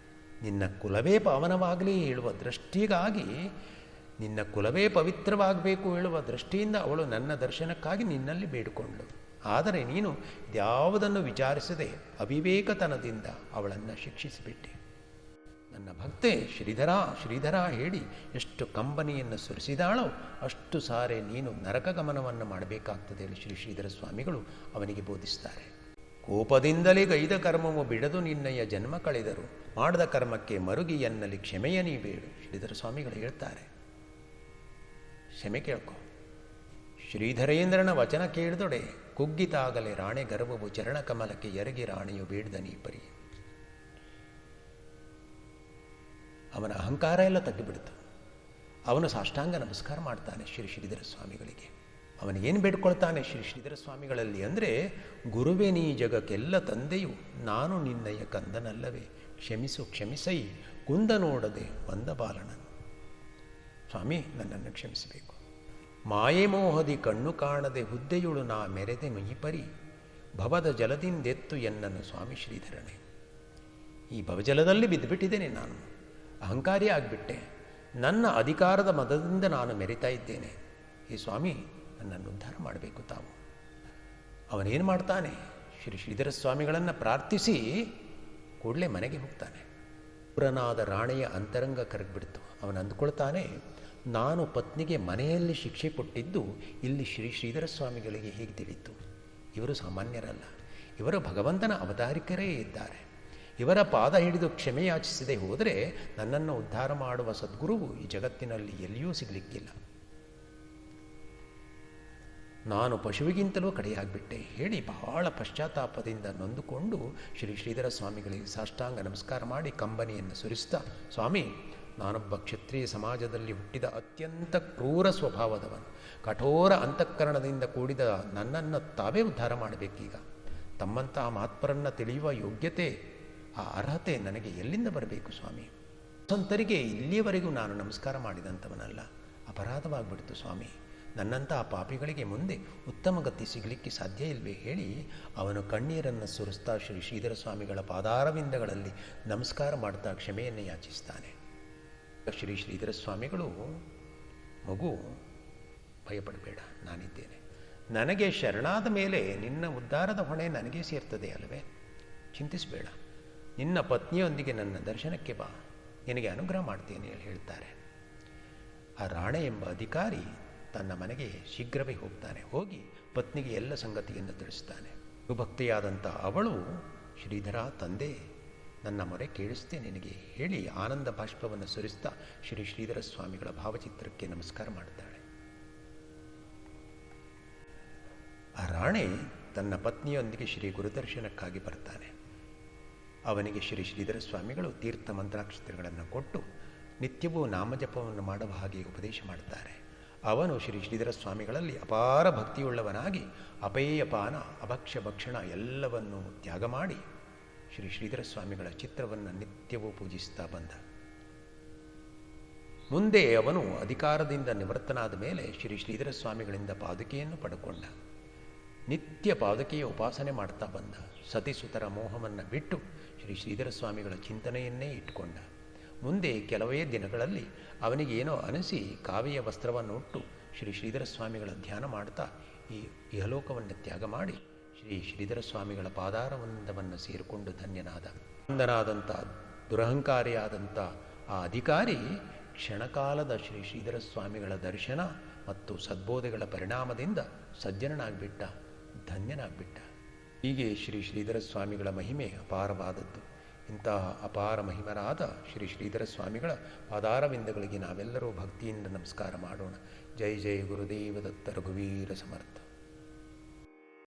ನಿನ್ನ ಕುಲವೇ ಪಾವನವಾಗಲಿ ಹೇಳುವ ದೃಷ್ಟಿಗಾಗಿ, ನಿನ್ನ ಕುಲವೇ ಪವಿತ್ರವಾಗಬೇಕು ಹೇಳುವ ದೃಷ್ಟಿಯಿಂದ ಅವಳು ನನ್ನ ದರ್ಶನಕ್ಕಾಗಿ ನಿನ್ನಲ್ಲಿ ಬೇಡಿಕೊಂಡಳು. ಆದರೆ ನೀನು ಯಾವುದನ್ನು ವಿಚಾರಿಸದೆ ಅವಿವೇಕತನದಿಂದ ಅವಳನ್ನು ಶಿಕ್ಷಿಸಿಬಿಟ್ಟೆ. ನನ್ನ ಭಕ್ತೆ ಶ್ರೀಧರ ಹೇಳಿ ಎಷ್ಟು ಕಂಬನಿಯನ್ನು ಸುರಿಸಿದಾಳೋ ಅಷ್ಟು ಸಾರೆ ನೀನು ನರಕ ಗಮನವನ್ನು ಮಾಡಬೇಕಾಗ್ತದೆ ಹೇಳಿ ಶ್ರೀಧರ ಸ್ವಾಮಿಗಳು ಅವನಿಗೆ ಬೋಧಿಸ್ತಾರೆ. ಕೋಪದಿಂದಲೇ ಗೈದ ಕರ್ಮವು ಬಿಡದು ನಿನ್ನಯ ಜನ್ಮ ಕಳೆದರು, ಮಾಡಿದ ಕರ್ಮಕ್ಕೆ ಮರುಗಿ ಎನ್ನಲ್ಲಿ ಕ್ಷಮೆಯ ನೀ ಬೇಡು. ಶ್ರೀಧರ ಸ್ವಾಮಿಗಳು ಹೇಳ್ತಾರೆ, ಕ್ಷಮೆ ಕೇಳ್ಕೊ. ಶ್ರೀಧರೇಂದ್ರನ ವಚನ ಕೇಳಿದೊಡೆ ಕುಗ್ಗಿತಾಗಲೇ ರಾಣೆ ಗರ್ವವು ಚರಣ ಕಮಲಕ್ಕೆ ಎರಗಿ ರಾಣಿಯು ಬೇಡ್ದ ನೀ ಪರಿ. ಅವನ ಅಹಂಕಾರ ಎಲ್ಲ ತಗ್ಗಿಬಿಡ್ತು. ಅವನು ಸಾಷ್ಟಾಂಗ ನಮಸ್ಕಾರ ಮಾಡ್ತಾನೆ ಶ್ರೀಧರ ಸ್ವಾಮಿಗಳಿಗೆ. ಅವನಿಗೇನು ಬೇಡ್ಕೊಳ್ತಾನೆ ಶ್ರೀಧರ ಸ್ವಾಮಿಗಳಲ್ಲಿ ಅಂದರೆ, ಗುರುವೇ ನೀ ಜಗಕ್ಕೆಲ್ಲ ತಂದೆಯು, ನಾನು ನಿನ್ನಯ ಕಂದನಲ್ಲವೇ, ಕ್ಷಮಿಸೈ ಕುಂದ ನೋಡದೆ ಬಂದ ಬಾಲನನು. ಸ್ವಾಮಿ, ನನ್ನನ್ನು ಕ್ಷಮಿಸಬೇಕು. ಮಾಯೆ ಮೋಹದಿ ಕಣ್ಣು ಕಾಣದೆ ಹುದ್ದೆಯುಳು ನಾ ಮೆರೆದೆ ಮೈಪರಿ, ಭವದ ಜಲದಿಂದೆತ್ತು ಎನ್ನನು ಸ್ವಾಮಿ ಶ್ರೀಧರನೇ. ಈ ಭವಜಲದಲ್ಲಿ ಬಿದ್ದುಬಿಟ್ಟಿದ್ದೇನೆ, ನಾನು ಅಹಂಕಾರಿ ಆಗಿಬಿಟ್ಟೆ. ನನ್ನ ಅಧಿಕಾರದ ಮದದಿಂದ ನಾನು ಮೆರಿತಾ ಇದ್ದೇನೆ. ಈ ಸ್ವಾಮಿ, ನನ್ನನ್ನು ಉದ್ಧಾರ ಮಾಡಬೇಕು ತಾವು. ಅವನೇನು ಮಾಡ್ತಾನೆ, ಶ್ರೀಧರ ಸ್ವಾಮಿಗಳನ್ನು ಪ್ರಾರ್ಥಿಸಿ ಕೂಡಲೇ ಮನೆಗೆ ಹೋಗ್ತಾನೆ. ಪುರನಾದ ರಾಣೆಯ ಅಂತರಂಗ ಕರಗಿಬಿಡ್ತು. ಅವನು ಅಂದುಕೊಳ್ತಾನೆ, ನಾನು ಪತ್ನಿಗೆ ಮನೆಯಲ್ಲಿ ಶಿಕ್ಷೆ ಕೊಟ್ಟಿದ್ದು ಇಲ್ಲಿ ಶ್ರೀಧರ ಸ್ವಾಮಿಗಳಿಗೆ ಹೇಗೆ ತಿಳಿಯಿತು? ಇವರು ಸಾಮಾನ್ಯರಲ್ಲ, ಇವರು ಭಗವಂತನ ಅವತಾರಿಕರೇ ಇದ್ದಾರೆ. ಇವರ ಪಾದ ಹಿಡಿದು ಕ್ಷಮೆ ಯಾಚಿಸದೆ ಹೋದರೆ ನನ್ನನ್ನು ಉದ್ಧಾರ ಮಾಡುವ ಸದ್ಗುರುವು ಈ ಜಗತ್ತಿನಲ್ಲಿ ಎಲ್ಲಿಯೂ ಸಿಗಲಿಕ್ಕಿಲ್ಲ. ನಾನು ಪಶುವಿಗಿಂತಲೂ ಕಡೆಯಾಗಿಬಿಟ್ಟೆ ಹೇಳಿ ಬಹಳ ಪಶ್ಚಾತ್ತಾಪದಿಂದ ನೊಂದುಕೊಂಡು ಶ್ರೀಧರ ಸ್ವಾಮಿಗಳಿಗೆ ಸಾಷ್ಟಾಂಗ ನಮಸ್ಕಾರ ಮಾಡಿ ಕಂಬನಿಯನ್ನು ಸುರಿಸ್ತಾ, ಸ್ವಾಮಿ, ನಾನೊಬ್ಬ ಕ್ಷತ್ರಿಯ ಸಮಾಜದಲ್ಲಿ ಹುಟ್ಟಿದ ಅತ್ಯಂತ ಕ್ರೂರ ಸ್ವಭಾವದವನು, ಕಠೋರ ಅಂತಃಕರಣದಿಂದ ಕೂಡಿದ ನನ್ನನ್ನು ತಾವೇ ಉದ್ಧಾರ ಮಾಡಬೇಕೀಗ. ತಮ್ಮಂತಹ ಮಹಾತ್ಮರನ್ನು ತಿಳಿಯುವ ಯೋಗ್ಯತೆ, ಆ ಅರ್ಹತೆ ನನಗೆ ಎಲ್ಲಿಂದ ಬರಬೇಕು ಸ್ವಾಮಿ? ಸಂತರಿಗೆ ಇಲ್ಲಿಯವರೆಗೂ ನಾನು ನಮಸ್ಕಾರ ಮಾಡಿದಂಥವನಲ್ಲ, ಅಪರಾಧವಾಗಿಬಿಡ್ತು ಸ್ವಾಮಿ. ನನ್ನಂತಹ ಪಾಪಿಗಳಿಗೆ ಮುಂದೆ ಉತ್ತಮ ಗತಿ ಸಿಗಲಿಕ್ಕೆ ಸಾಧ್ಯ ಇಲ್ವೇ ಹೇಳಿ ಅವನು ಕಣ್ಣೀರನ್ನು ಸುರಿಸ್ತಾ ಶ್ರೀಧರ ಸ್ವಾಮಿಗಳ ಪಾದಾರವಿಂದಗಳಲ್ಲಿ ನಮಸ್ಕಾರ ಮಾಡ್ತಾ ಕ್ಷಮೆಯನ್ನು ಯಾಚಿಸ್ತಾನೆ. ಶ್ರೀಧರ ಸ್ವಾಮಿಗಳು, ಮಗು, ಭಯಪಡಬೇಡ, ನಾನಿದ್ದೇನೆ. ನನಗೆ ಶರಣಾದ ಮೇಲೆ ನಿನ್ನ ಉದ್ಧಾರದ ಹೊಣೆ ನನಗೇ ಸೇರ್ತದೆ ಅಲ್ಲವೇ? ಚಿಂತಿಸಬೇಡ, ನಿನ್ನ ಪತ್ನಿಯೊಂದಿಗೆ ನನ್ನ ದರ್ಶನಕ್ಕೆ ಬಾ, ನಿನಗೆ ಅನುಗ್ರಹ ಮಾಡ್ತೇನೆ ಅಂತ ಹೇಳ್ತಾರೆ. ಆ ರಾಣೆ ಎಂಬ ಅಧಿಕಾರಿ ತನ್ನ ಮನೆಗೆ ಶೀಘ್ರವೇ ಹೋಗ್ತಾನೆ. ಹೋಗಿ ಪತ್ನಿಗೆ ಎಲ್ಲ ಸಂಗತಿಯನ್ನು ತಿಳಿಸ್ತಾನೆ. ಭಕ್ತಿಯಾದಂಥ ಅವಳು, ಶ್ರೀಧರ ತಂದೆ, ನನ್ನ ಮೊರೆ ಕೇಳಿಸ್ತೇ ನಿನಗೆ ಹೇಳಿ ಆನಂದ ಬಾಷ್ಪವನ್ನು ಸುರಿಸ್ತಾ ಶ್ರೀಧರ ಸ್ವಾಮಿಗಳ ಭಾವಚಿತ್ರಕ್ಕೆ ನಮಸ್ಕಾರ ಮಾಡ್ತಾಳೆ. ಆ ರಾಣೆ ತನ್ನ ಪತ್ನಿಯೊಂದಿಗೆ ಶ್ರೀ ಗುರುದರ್ಶನಕ್ಕಾಗಿ ಬರ್ತಾನೆ. ಅವನಿಗೆ ಶ್ರೀಧರ ಸ್ವಾಮಿಗಳು ತೀರ್ಥ ಮಂತ್ರಾಕ್ಷತೆಗಳನ್ನು ಕೊಟ್ಟು ನಿತ್ಯವೂ ನಾಮಜಪವನ್ನು ಮಾಡುವ ಹಾಗೆ ಉಪದೇಶ ಮಾಡ್ತಾರೆ. ಅವನು ಶ್ರೀಧರ ಸ್ವಾಮಿಗಳಲ್ಲಿ ಅಪಾರ ಭಕ್ತಿಯುಳ್ಳವನಾಗಿ ಅಪೇಯಪಾನ, ಅಭಕ್ಷ್ಯ ಭಕ್ಷಣ ಎಲ್ಲವನ್ನೂ ತ್ಯಾಗ ಮಾಡಿ ಶ್ರೀಧರ ಸ್ವಾಮಿಗಳ ಚಿತ್ರವನ್ನು ನಿತ್ಯವೂ ಪೂಜಿಸ್ತಾ ಬಂದ. ಮುಂದೆ ಅವನು ಅಧಿಕಾರದಿಂದ ನಿವೃತ್ತನಾದ ಮೇಲೆ ಶ್ರೀಧರ ಸ್ವಾಮಿಗಳಿಂದ ಪಾದುಕೆಯನ್ನು ಪಡ್ಕೊಂಡ. ನಿತ್ಯ ಪಾದುಕೆಯ ಉಪಾಸನೆ ಮಾಡ್ತಾ ಬಂದ. ಸತಿಸುತರ ಮೋಹವನ್ನು ಬಿಟ್ಟು ಶ್ರೀಧರ ಸ್ವಾಮಿಗಳ ಚಿಂತನೆಯನ್ನೇ ಇಟ್ಕೊಂಡ. ಮುಂದೆ ಕೆಲವೇ ದಿನಗಳಲ್ಲಿ ಅವನಿಗೇನೋ ಅನಿಸಿ ಕಾವಿಯ ವಸ್ತ್ರವನ್ನು ಉಟ್ಟು ಶ್ರೀಧರ ಸ್ವಾಮಿಗಳ ಧ್ಯಾನ ಮಾಡ್ತಾ ಈ ಇಹಲೋಕವನ್ನು ತ್ಯಾಗ ಮಾಡಿ ಶ್ರೀಧರ ಸ್ವಾಮಿಗಳ ಪಾದಾರವಿಂದವನ್ನು ಸೇರಿಕೊಂಡು ಧನ್ಯನಾದ. ಅಂದನಾದಂಥ ದುರಹಂಕಾರಿಯಾದಂಥ ಆ ಅಧಿಕಾರಿ ಕ್ಷಣಕಾಲದ ಶ್ರೀಧರ ಸ್ವಾಮಿಗಳ ದರ್ಶನ ಮತ್ತು ಸದ್ಬೋಧೆಗಳ ಪರಿಣಾಮದಿಂದ ಸಜ್ಜನನಾಗ್ಬಿಟ್ಟ, ಧನ್ಯನಾಗ್ಬಿಟ್ಟ. ಹೀಗೆ ಶ್ರೀಧರ ಸ್ವಾಮಿಗಳ ಮಹಿಮೆ ಅಪಾರವಾದದ್ದು. ಇಂತಹ ಅಪಾರ ಮಹಿಮರಾದ ಶ್ರೀಧರ ಸ್ವಾಮಿಗಳ ಪಾದಾರವಿಂದಗಳಿಗೆ ನಾವೆಲ್ಲರೂ ಭಕ್ತಿಯಿಂದ ನಮಸ್ಕಾರ ಮಾಡೋಣ. ಜೈ ಜೈ ಗುರುದೇವ ದತ್ತ ರಘುವೀರ ಸಮರ್ಥ.